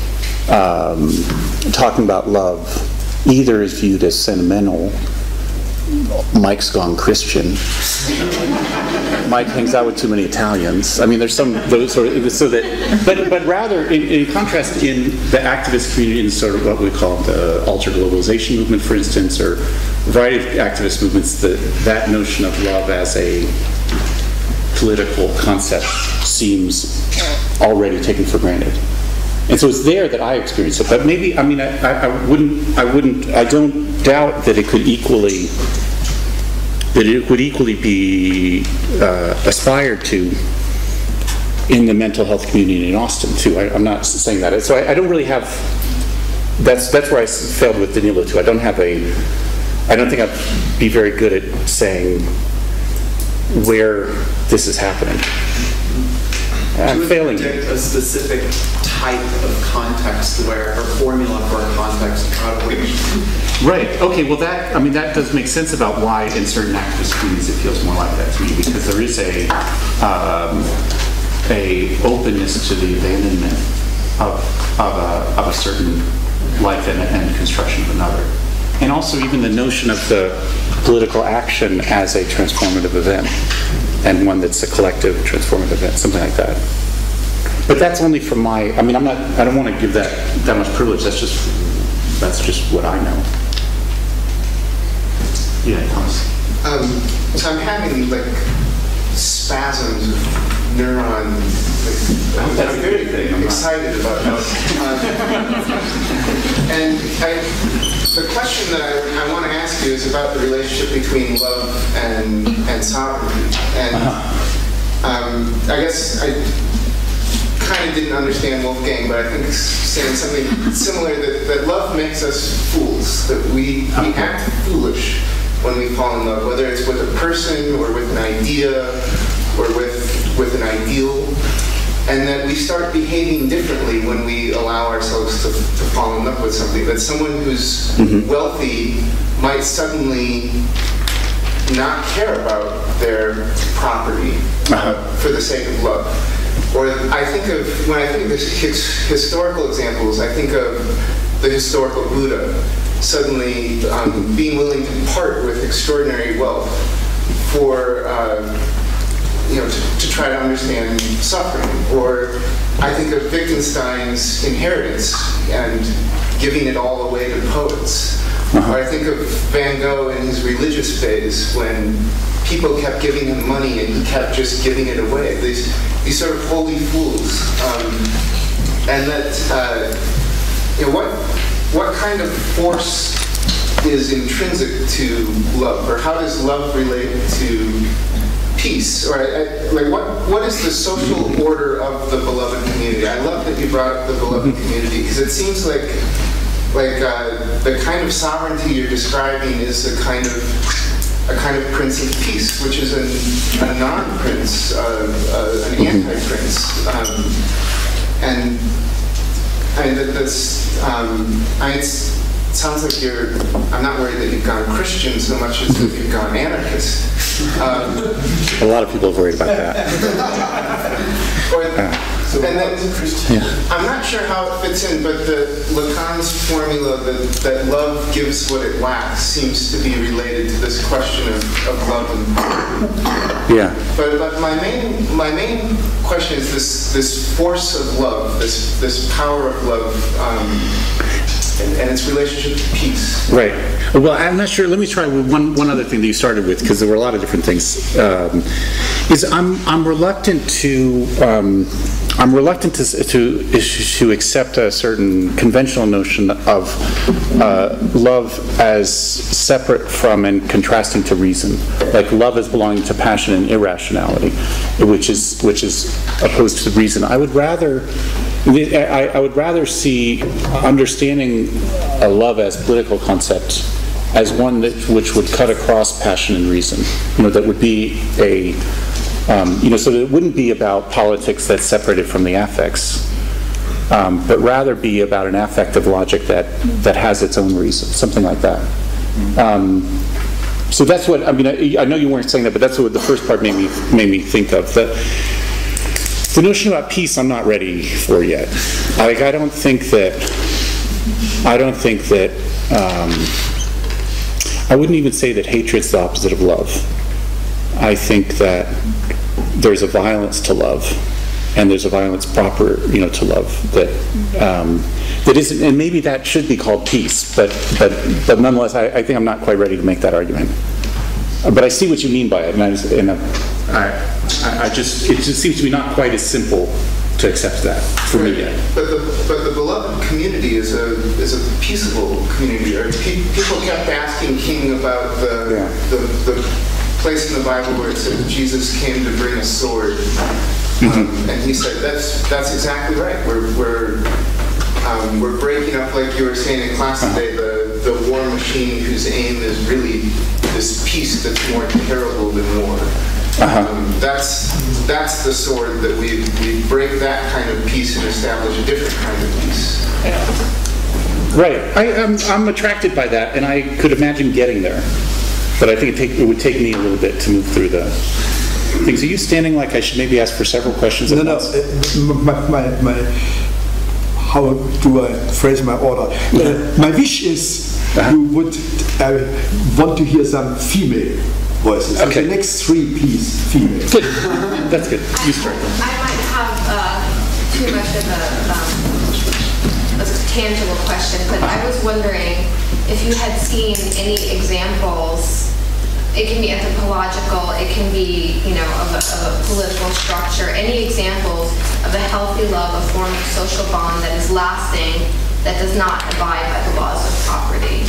talking about love either is viewed as sentimental. Mike's gone Christian. Mike hangs out with too many Italians. I mean, there's some those sort of, so that, but rather in contrast, in the activist community, in sort of what we call the alter globalization movement, for instance, or a variety of activist movements, that notion of love as a political concept seems already taken for granted. And so it's there that I experience it. But maybe, I mean, I don't doubt that it could equally, be aspired to in the mental health community in Austin too. I'm not saying that. So I don't really have, that's where I failed with Danilo too. I don't think I'd be very good at saying where this is happening. I'm failing. Predict a specific type of context where a formula for a context out of which. Right. Okay. Well, that does make sense about why in certain activist communities it feels more like that to me, because there is a openness to the abandonment of a certain life and construction of another, and also even the notion of the political action as a transformative event. And one that's a collective transformative event, something like that. But that's only from my, I mean, I don't want to give that much privilege. That's just what I know. Yeah, Thomas. So I'm having like spasms of neurons. I'm very excited about this. And the question that I want to ask you is about the relationship between love and sovereignty. And I guess I kind of didn't understand Wolfgang, but I think saying something similar, that love makes us fools, that we act foolish when we fall in love, whether it's with a person or with an idea or with an ideal, and that we start behaving differently when we allow ourselves to fall in love with something. That someone who's wealthy might suddenly not care about their property for the sake of love. Or when I think of this historical examples, I think of the historical Buddha suddenly being willing to part with extraordinary wealth for to try to understand suffering. Or I think of Wittgenstein's Inheritance and giving it all away to poets. Or I think of Van Gogh in his religious phase when people kept giving him money and he kept just giving it away. These sort of holy fools. And that, what kind of force is intrinsic to love? Or how does love relate to peace? Or what is the social order of the beloved community? I love that you brought up the beloved community, because it seems like the kind of sovereignty you're describing is a kind of prince of peace, which is a non-prince, an anti-prince, and it sounds like I'm not worried that you've gone Christian so much as that you've gone anarchist. A lot of people have worried about that. I'm not sure how it fits in, but Lacan's formula that love gives what it lacks seems to be related to this question of love and power. Yeah. But my main question is this force of love, this power of love. And its relationship to peace. Right. Well, I'm not sure. Let me try one other thing that you started with, because there were a lot of different things. I'm reluctant to accept a certain conventional notion of love as separate from and contrasting to reason, like love as belonging to passion and irrationality, which is opposed to reason. I would rather see understanding a love as political concept as one which would cut across passion and reason. That would be So that it wouldn't be about politics that's separated from the affects, but rather be about an affective logic that has its own reason, something like that. So that's what, I mean, I know you weren't saying that, but that's what the first part made me think of. The notion about peace I'm not ready for yet. Like, I don't think that, I wouldn't even say that hatred's the opposite of love. I think that there's a violence to love, and there's a violence proper, to love that isn't, and maybe that should be called peace, but nonetheless, I think I'm not quite ready to make that argument. But I see what you mean by it, and it just seems to be not quite as simple to accept that for me yet. But the beloved community is a peaceable community. People kept asking King about the place in the Bible where it says Jesus came to bring a sword, and he said that's exactly right. We're breaking up, like you were saying in class today, the war machine whose aim is really this peace that's more terrible than war. That's the sword that we break that kind of peace and establish a different kind of peace. Right. I'm attracted by that, and I could imagine getting there. But I think it would take me a little bit to move through the things. Are you standing like I should maybe ask for several questions at once? How do I phrase my order? My wish is you would want to hear some female voices. Okay. So the next three, please, female. Good. That's good. You start. I might have too much of a tangible question, but I was wondering if you had seen any examples. It can be anthropological, it can be, of a political structure. Any examples of a healthy love, a form of social bond that is lasting, that does not abide by the laws of property?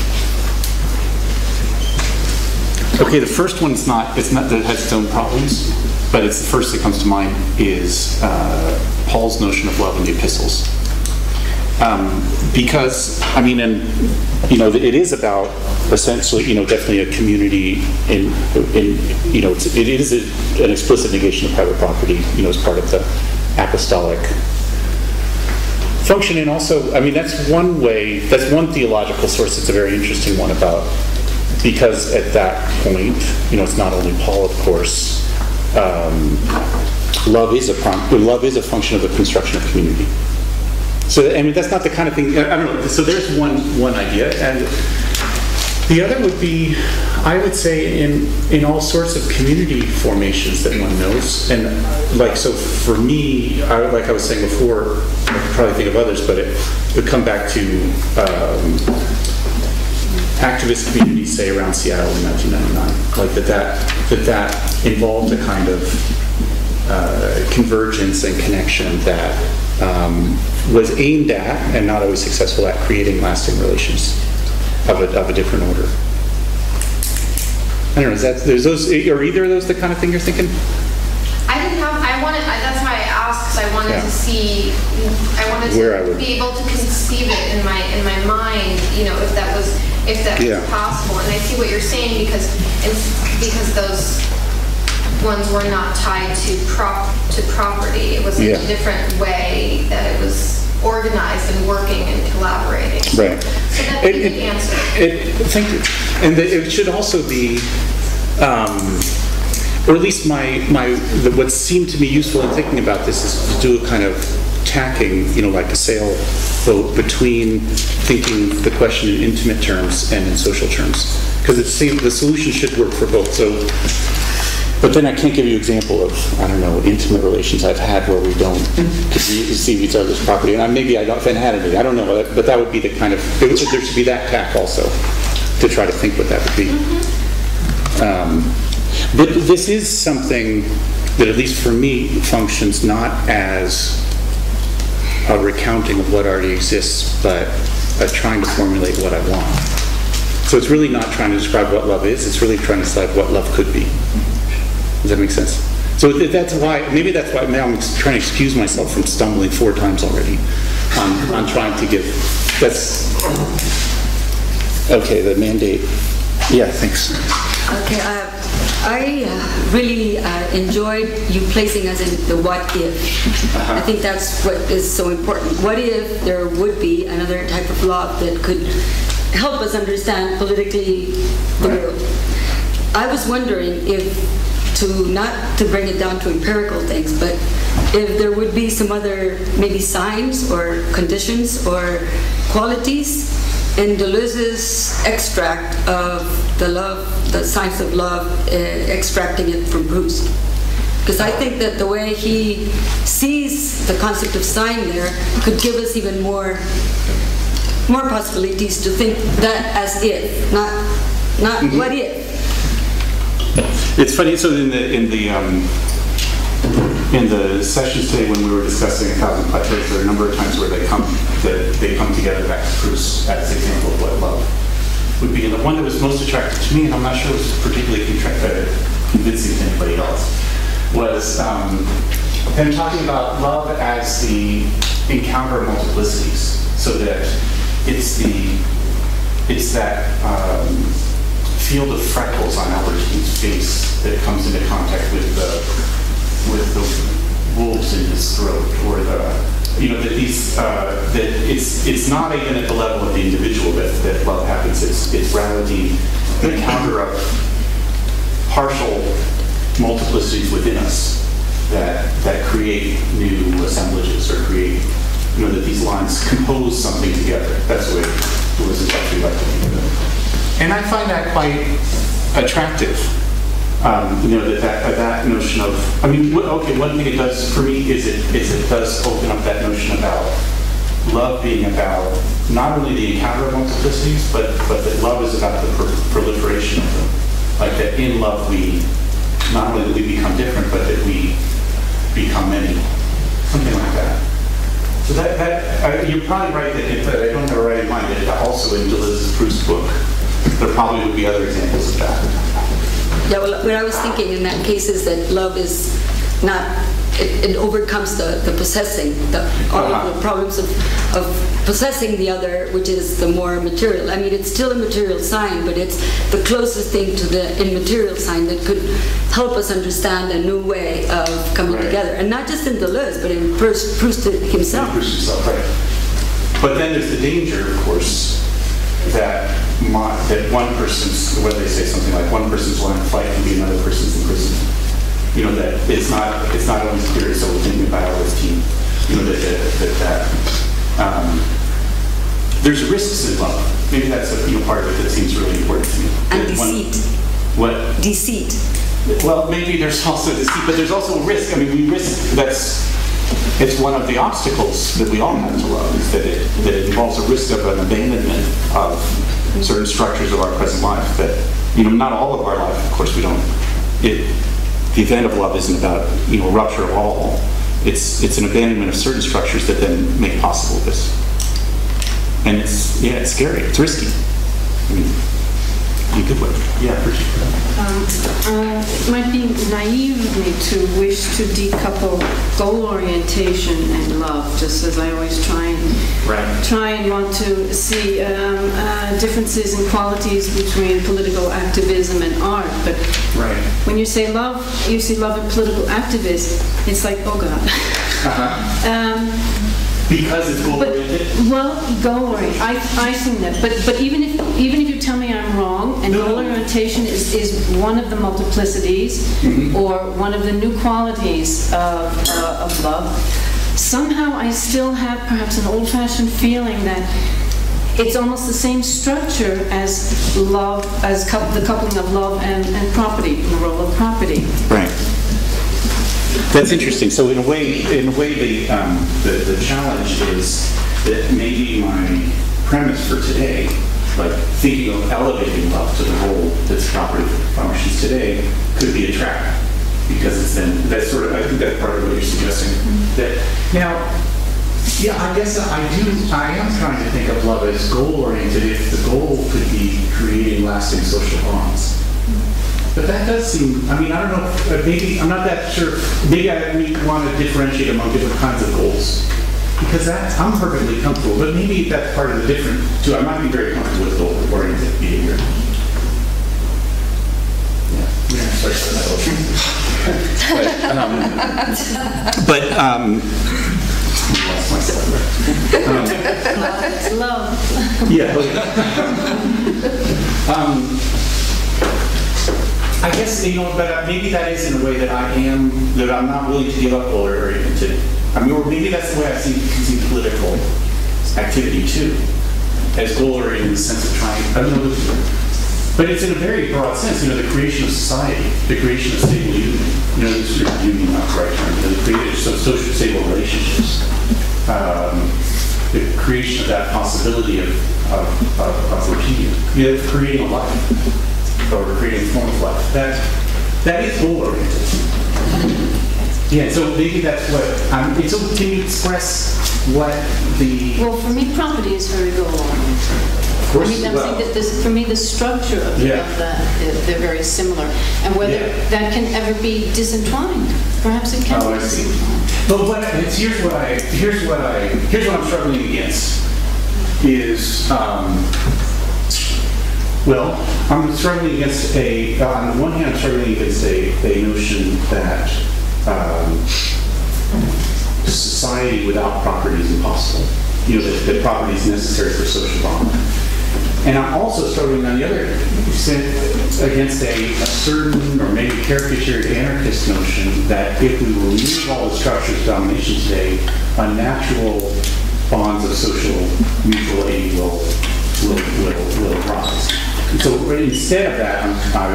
Okay, the first one is not that it has its own problems, but it's the first that comes to mind is Paul's notion of love in the epistles. Because, I mean, it is about essentially, definitely a community it is an explicit negation of private property, as part of the apostolic function. And also, I mean, that's one theological source that's a very interesting one about, because at that point, it's not only Paul, of course, love is a function of the construction of community. So, I mean, that's not the kind of thing, I don't know, so there's one idea, and the other would be, I would say, in all sorts of community formations that one knows, and so for me, like I was saying before, I could probably think of others, but it would come back to activist communities, say, around Seattle in 1999, like that involved a kind of convergence and connection that was aimed at, and not always successful at, creating lasting relations of a different order. I don't know, are either of those the kind of thing you're thinking? That's why I asked, because I wanted to see, I wanted to be able to conceive it in my mind, if that was possible. And I see what you're saying, because those ones were not tied to property. It was a different way that it was organized and working and collaborating. Right. So that would be the answer. Thank you. And it should also be, or at least what seemed to me useful in thinking about this is to do a kind of tacking, like a sailboat between thinking the question in intimate terms and in social terms. Because the solution should work for both. So. But then I can't give you an example of, I don't know, intimate relations I've had where we don't receive each other's property. And maybe I haven't had any. I don't know, but that would be the kind of, there should be that tack also to try to think what that would be. But this is something that, at least for me, functions not as a recounting of what already exists, but a trying to formulate what I want. So it's really not trying to describe what love is, it's really trying to decide what love could be. Does that make sense? So that's why now I'm trying to excuse myself from stumbling 4 times already on trying to give, okay, the mandate. Yeah, thanks. Okay, I really enjoyed you placing us in the what if. I think that's what is so important. What if there would be another type of love that could help us understand politically the world? I was wondering if, not to bring it down to empirical things, but if there would be some other maybe signs or conditions or qualities in Deleuze's extract of the love, the science of love, extracting it from Proust. Because I think that the way he sees the concept of sign there could give us even more possibilities to think that as if, not what if. It's funny. So in the sessions today, when we were discussing 1,000 Plateaus, there are a number of times where they come together back to Proust as an example of what love would be. And the one that was most attractive to me, and I'm not sure it was particularly convincing to anybody else, was them talking about love as the encounter of multiplicities, so that it's that field of freckles on Albertine's face that comes into contact with the wolves in his throat, or that it's not even at the level of the individual that love happens. It's rather the encounter of partial multiplicities within us that create new assemblages, or create, that these lines compose something together. That's the way it was actually like to think of it. And I find that quite attractive. That notion of, one thing it does for me is it does open up that notion about love being about not only the encounter of multiplicities, but that love is about the proliferation of them. Like that in love we, not only that we become different, but that we become many. Something like that. So you're probably right that I don't have it right in mind, that also in Deleuze's Proust book, there probably would be other examples of that. Yeah, well, what I was thinking in that case is that love is not, it overcomes the possessing, all of the problems of possessing the other, which is the more material. I mean, it's still a material sign, but it's the closest thing to the immaterial sign that could help us understand a new way of coming together. And not just in Deleuze, but in Proust himself. Proust himself, right. But then there's the danger, of course, that one person's, whether they say something like one person's line of flight can be another person's imprisonment. That it's not always clear, so we're thinking about our team. There's risks in love. Maybe that's a part of it that seems really important to me. And deceit. What? Deceit. Well, maybe there's also deceit, but there's also risk. I mean, we risk, it's one of the obstacles that we all have to love, is that it involves a risk of an abandonment of certain structures of our present life that, not all of our life, of course, we don't. The event of love isn't about, rupture of all. It's an abandonment of certain structures that then make possible this. And it's scary. It's risky. In a good way. Yeah, for sure. It might be naive of me to wish to decouple goal orientation and love, just as I always try and want to see differences in qualities between political activism and art. But when you say love, you see love in political activism, it's like, oh God. Because it's goal-oriented? Well, goal-oriented. I think that. But even if you tell me I'm wrong, and goal orientation is one of the multiplicities, or one of the new qualities of love, somehow I still have perhaps an old-fashioned feeling that it's almost the same structure as love, as the coupling of love and property, the role of property. Right. That's interesting. So in a way, the challenge is that maybe my premise for today, like thinking of elevating love to the role that's property functions today, could be a trap, because it's then that's sort of, I think that's part of what you're suggesting. That now, yeah, I guess I am trying to think of love as goal oriented if the goal could be creating lasting social bonds. But that does seem, I don't know, maybe, I'm not that sure, maybe I want to differentiate among different kinds of goals. Because I'm perfectly comfortable, but maybe that's part of the different, too. I might be very comfortable with goal-oriented behavior. Yeah. It's love. Yeah. I guess, but maybe that is in a way that I'm not willing to give up goal-oriented. I mean, or maybe that's the way I see political activity too, as goal-oriented in the sense of trying, I don't know, but it's in a very broad sense, the creation of society, the creation of stable union, this is union, not the right term, the creation of social stable relationships, the creation of that possibility of routine, creating a life, or creating a form of life. That is goal-oriented. Yeah, so maybe that's what, so can you express what the... Well, for me, property is very goal-oriented. Of course, I'm saying that for me, the structure of that, they're very similar. And whether that can ever be disentwined. Perhaps it can be disentwined. But here's what I'm struggling against is, I'm struggling against on the one hand, I'm struggling against a notion that society without property is impossible. That property is necessary for social bond. And I'm also struggling on the other against a certain or maybe caricatured anarchist notion that if we remove all the structures of domination today, unnatural bonds of social mutual aid will rise. And so instead of that, I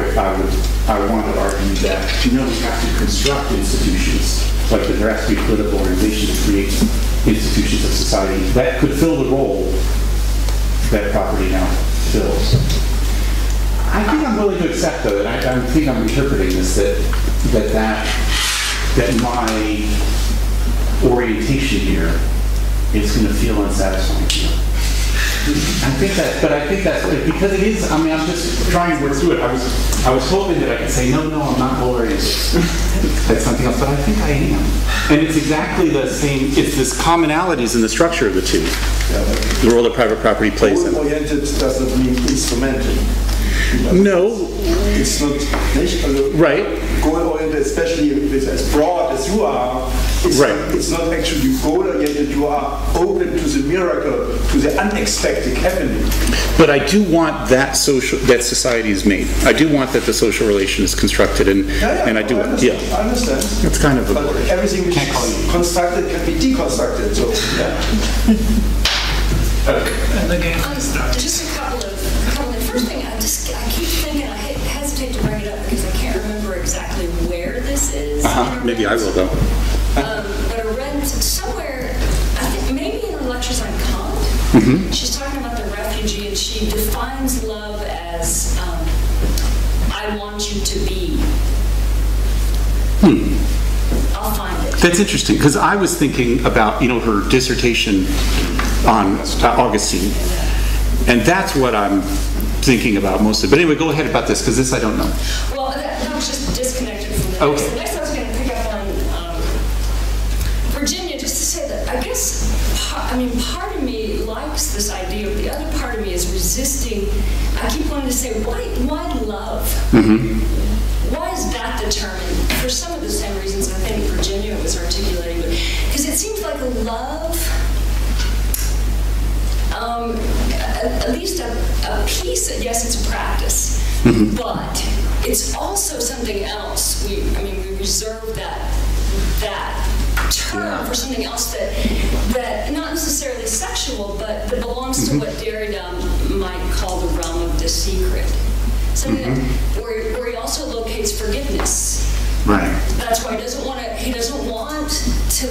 want to argue that we have to construct institutions, like that there has to be political organization to create institutions of society that could fill the role that property now fills. I think I'm willing to accept, though, and I think I'm interpreting this, that my orientation here is going to feel unsatisfying. I think that's because it is. I mean, I'm just trying to work through it. I was hoping that I could say no, I'm not oriented. That's something else, but I think I am. And it's exactly the same. It's this commonalities in the structure of the two. The role that private property plays in. Goal-oriented doesn't mean instrumental. No. It's not right. Goal-oriented, especially if it's as broad as you are. It's not actually goal-oriented. You are open to the miracle, to the unexpected happening. But I do want that society is made. I do want that the social relation is constructed, and I do. I understand. That's kind of. But everything which is constructed can be deconstructed. So And again, just a couple of first thing, I keep thinking, I hesitate to bring it up because I can't remember exactly where this is. Maybe I will, though. But I read somewhere, I think maybe in her lectures on Kant, she's talking about the refugee, and she defines love as I want you to be. I'll find it. That's interesting, because I was thinking about, her dissertation on Augustine, and that's what I'm thinking about mostly. But anyway, go ahead about this, because this I don't know. Well, that was just disconnected from the next. The next I was going to pick up on Virginia, just to say that I guess, part of me likes this idea, but the other part of me is resisting. I keep wanting to say, why love? Why is that determined? For some of the same reasons I think Virginia was articulating, because it seems like a love, at least a piece, yes, it's a practice, but it's also something else. We reserve that term for something else that not necessarily sexual, but that belongs to what Derrida might call the realm of the secret. Something where he also locates forgiveness. Right. That's why he doesn't want to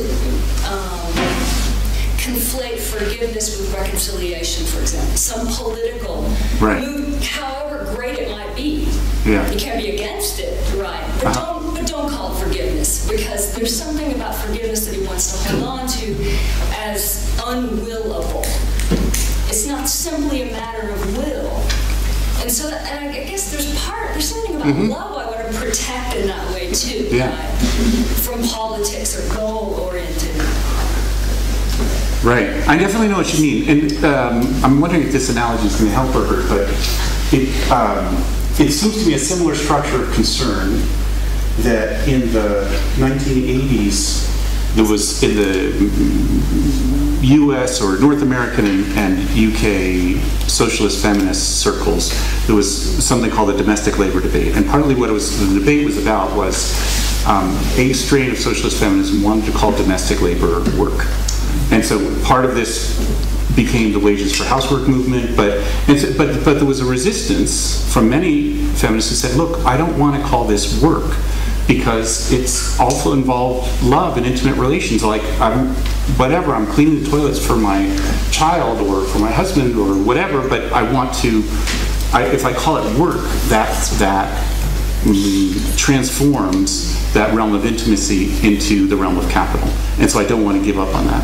conflate forgiveness with reconciliation, for example. Some political move, however great it might be. Yeah. You can't be against it, right? But don't call it forgiveness, because there's something about forgiveness that he wants to hold on to as unwillable. It's not simply a matter of will. And so, and I guess there's something about love I want to protect in that way too, right? From politics or goal-oriented. Right. I definitely know what you mean, and I'm wondering if this analogy is going to help or hurt. But it seems to be a similar structure of concern that in the 1980s, there was in the US or North American and UK socialist feminist circles, there was something called the domestic labor debate. And partly what the debate was about was a strain of socialist feminism wanted to call domestic labor work. And so part of this became the wages for housework movement, but there was a resistance from many feminists who said, look, I don't want to call this work, because it's also involved love and intimate relations. Like, I'm cleaning the toilets for my child or for my husband or whatever, but I want to, if I call it work, that transforms that realm of intimacy into the realm of capital. And so I don't want to give up on that.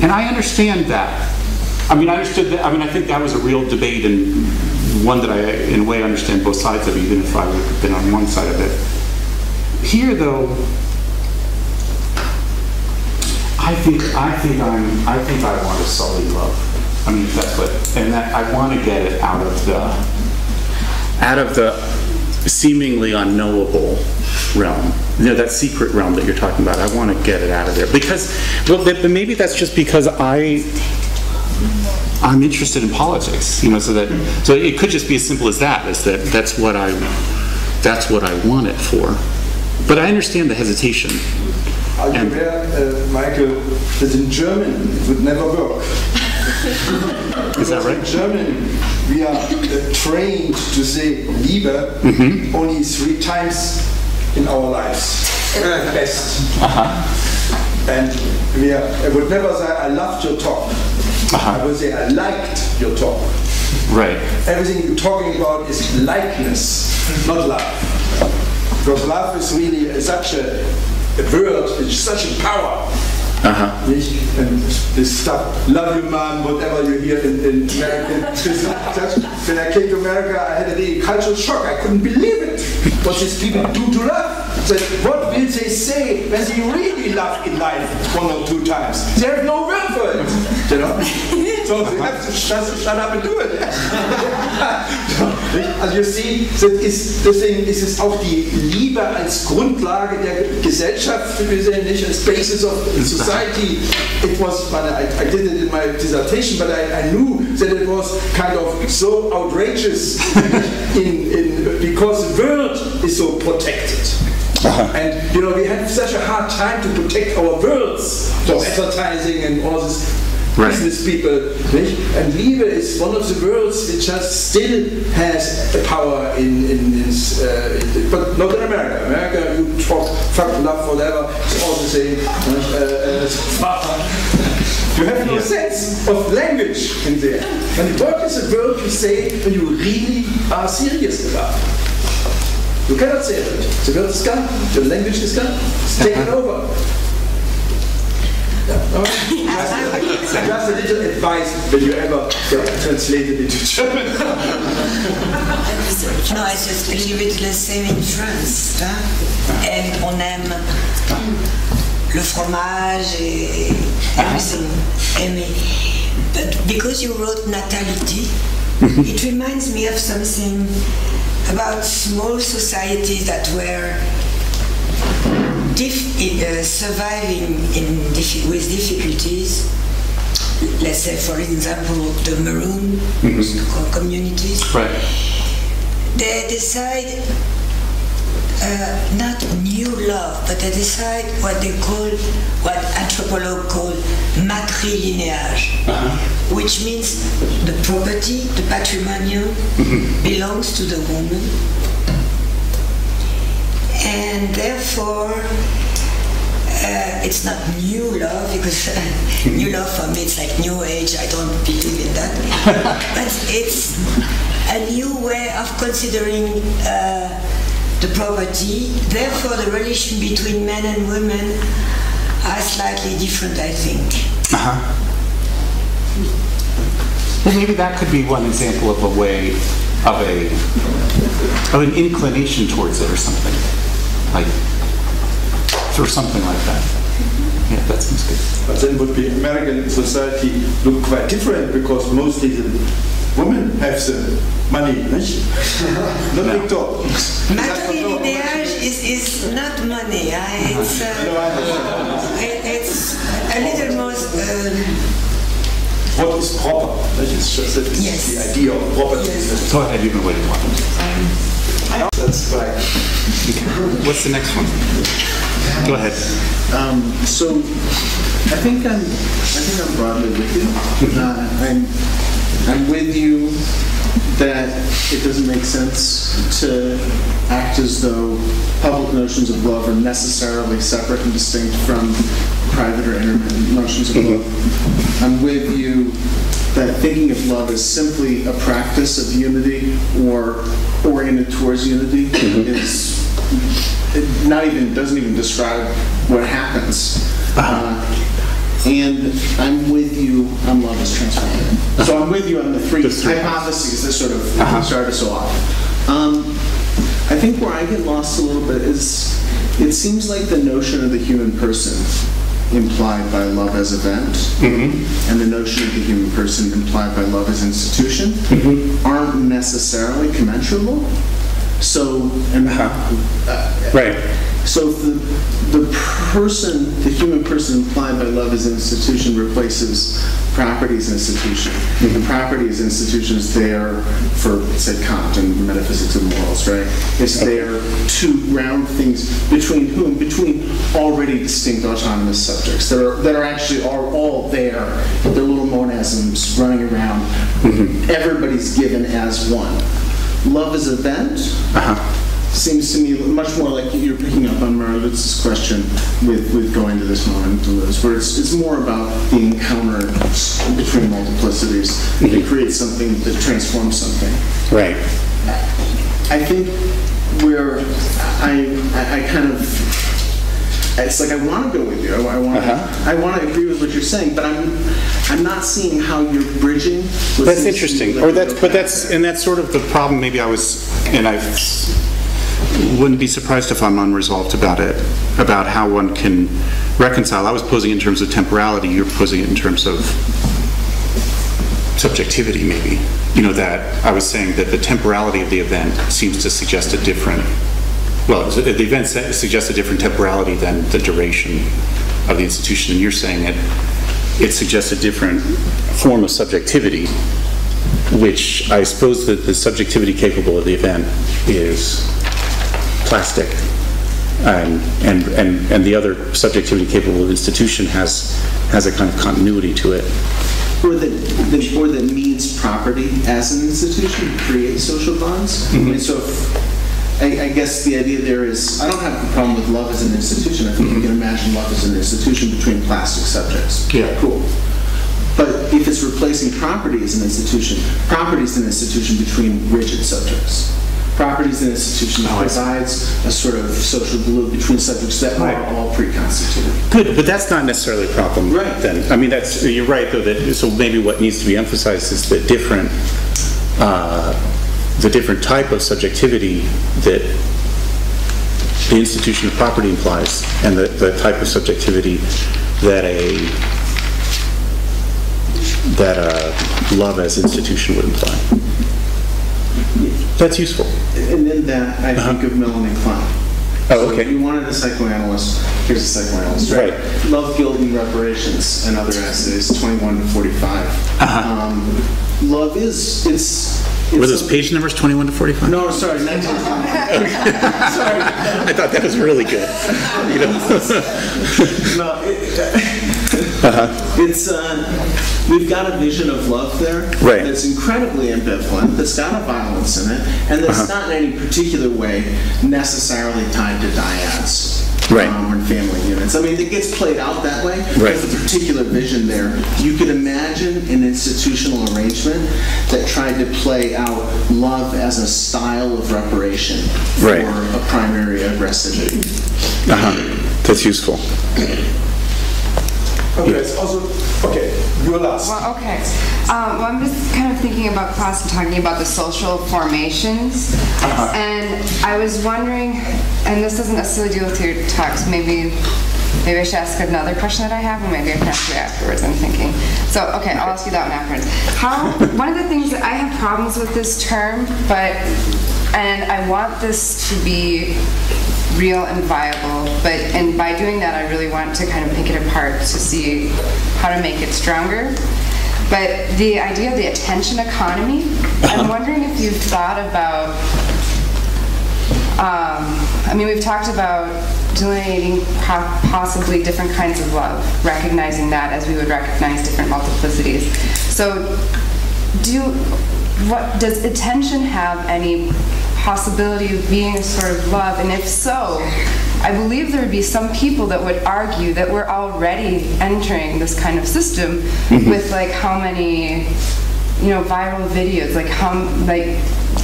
And I understand that. I think that was a real debate, and one that I, in a way, understand both sides of, even if I would have been on one side of it. Here, though, I think I want to sully love. I mean, that's what, and that I want to get it out of the seemingly unknowable realm. You know, that secret realm that you're talking about. I want to get it out of there because, well, maybe that's just because I'm interested in politics. You know, so it could just be as simple as that. That's what I want it for. But I understand the hesitation. Are you aware, Michael, that in German it would never work? Is that right? In German, we are trained to say Liebe only 3 times in our lives. Best. And I would never say, I loved your talk. I would say, I liked your talk. Right. Everything you're talking about is likeness, not love. Because love is really such a word, it's such a power. And this stuff, love you man, whatever you hear in American. When I came to America, I had a cultural shock. I couldn't believe it. What these people do to love. So what will they say when they really love in life 1 or 2 times? They have no word for it. You know? So they have to shut up and do it. Also you see, deswegen ist es auch die Liebe als Grundlage der Gesellschaft gesehen, nicht as basis of society. It was, I did it in my dissertation, but I knew that it was kind of so outrageous because the world is so protected. And you know, we had such a hard time to protect our worlds from advertising and all this. Right. Business people, nicht? And Liebe is one of the words which still has a power but not in America. America, you talk fuck, love, whatever, it's all the same. You have no sense of language in there. And what is a word you say when you really are serious about it? You cannot say it. The word is gone. The language is gone. It's taken over. Just a little advice when you ever translate it into German. No, it's just a little bit the same in France. And on aime le fromage et everything. But because you wrote natality, it reminds me of something about small societies that were surviving with difficulties. Let's say, for example, the Maroon communities. Right. They decide not new love, but they decide what anthropologists call matrilineage, which means the property, the patrimonial, belongs to the woman. And therefore, it's not new love, because new love for me, it's like new age, I don't believe in that. But it's a new way of considering the property. Therefore, the relation between men and women are slightly different, I think. Well, maybe that could be one example of a way, of an inclination towards it, or something. Or something like that. Yeah, that seems good. But then would be American society look quite different, because mostly the women have the money, nicht? Not Victor. Matrilineage is not money. It's a little more. What is proper? That is just yes. The idea of property. Go ahead, you've been waiting one. That's right. What's the next one? Go ahead. So I think I'm broadly with you. I'm with you that it doesn't make sense to act as though public notions of love are necessarily separate and distinct from private or intermittent notions of love. I'm with you that thinking of love as simply a practice of unity or oriented towards unity is doesn't even describe what happens. And I'm with you on love as transformative. So I'm with you on the three hypotheses that sort of started us off. I think where I get lost a little bit is it seems like the notion of the human person implied by love as event and the notion of the human person implied by love as institution aren't necessarily commensurable. So, right. So the human person implied by love as an institution replaces property as an institution. And property as institution is there for, say, Kant and metaphysics of morals, right? It's there to ground things between whom? Between already distinct autonomous subjects that are actually all there. They're little monisms running around. Everybody's given as one. Love as event seems to me much more like you're picking up on Marlitz's question with going to this moment to Liz, where it's more about the encounter between multiplicities and create something that transforms something. Right. I think where I kind of, it's like I want to go with you. I want to agree with what you're saying, but I'm not seeing how you're bridging. That's interesting. That's sort of the problem. Maybe I wouldn't be surprised if I'm unresolved about it, about how one can reconcile. I was posing it in terms of temporality. You're posing it in terms of subjectivity, maybe. That I was saying that the temporality of the event seems to suggest the event suggests a different temporality than the duration of the institution, and you're saying it suggests a different form of subjectivity, which I suppose that the subjectivity capable of the event is plastic, and the other subjectivity capable of the institution has a kind of continuity to it. Or that needs property as an institution to create social bonds. And so I guess the idea there is, I don't have a problem with love as an institution. I think you can imagine love as an institution between plastic subjects. Yeah. Cool. But if it's replacing property as an institution, property is an institution between rigid subjects. Property is an institution that provides a sort of social glue between subjects that are all pre-constituted. Good, but that's not necessarily a problem. Right. Then, I mean, you're right though. So maybe what needs to be emphasized is the different type of subjectivity that the institution of property implies, and the type of subjectivity that a love as institution would imply. That's useful. And in that, I think of Melanie Klein. Oh, okay. So you wanted a psychoanalyst, here's a psychoanalyst, right? Love, Guilt, and Reparations, and Other Essays, 21 to 45. Love is, were those page numbers 21 to 45? No, sorry, 19. Sorry. I thought that was really good. No, it's we've got a vision of love there that's incredibly ambivalent, that's got a violence in it, and that's not in any particular way necessarily tied to dyads. Or family units. I mean, it gets played out that way. There's a particular vision there. You could imagine an institutional arrangement that tried to play out love as a style of reparation for a primary aggressivity. That's useful. Okay, it's also, you're last. Well, okay. I'm just kind of thinking about class and talking about the social formations. And I was wondering, and this doesn't necessarily deal with your text, maybe maybe I should ask another question that I have, or maybe I can ask you afterwards, I'm thinking. So, okay, I'll ask you that one afterwards. One of the things that I have problems with this term, and I want this to be real and viable, and by doing that I really want to kind of pick it apart to see how to make it stronger. But the idea of the attention economy, I'm wondering if you've thought about, we've talked about delineating possibly different kinds of love, recognizing that as we would recognize different multiplicities. So does attention have any possibility of being a sort of love? And if so, I believe there would be some people that would argue that we're already entering this kind of system with like how many, viral videos, like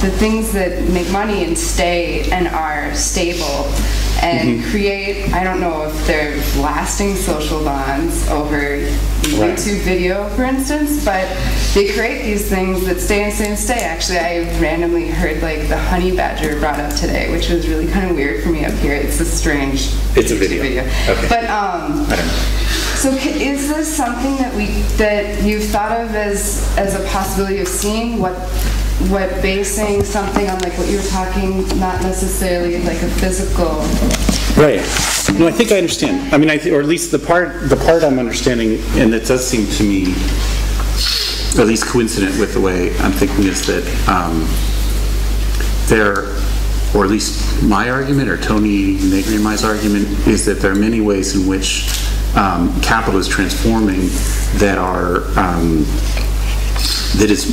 the things that make money and stay and are stable and create, I don't know if they're lasting social bonds over YouTube video, for instance, but they create these things that stay and stay and stay. Actually, I randomly heard like the honey badger brought up today, which was really kind of weird for me up here. It's a strange It's a video. Okay. But I don't know. so is this something that you've thought of as a possibility of seeing what basing something on like what you were talking, not necessarily like a physical. Right. No, I think I understand. I mean, or at least the part I'm understanding, and it does seem to me, at least coincident with the way I'm thinking, is that or at least my argument, or Tony Negri and my argument, is that there are many ways in which capital is transforming that is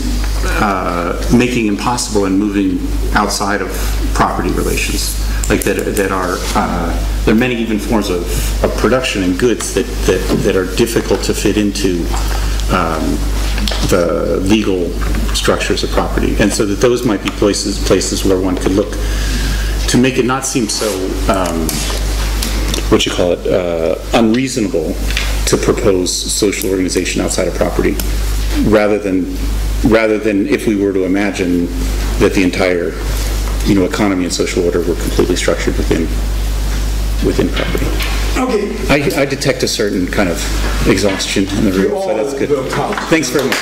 making impossible and moving outside of property relations. Like there are many even forms of production and goods that are difficult to fit into the legal structures of property, and so that those might be places where one could look to make it not seem so unreasonable to propose social organization outside of property, rather than if we were to imagine that the entire economy and social order were completely structured within property. Okay. I detect a certain kind of exhaustion in the room, so that's good. Thanks very much.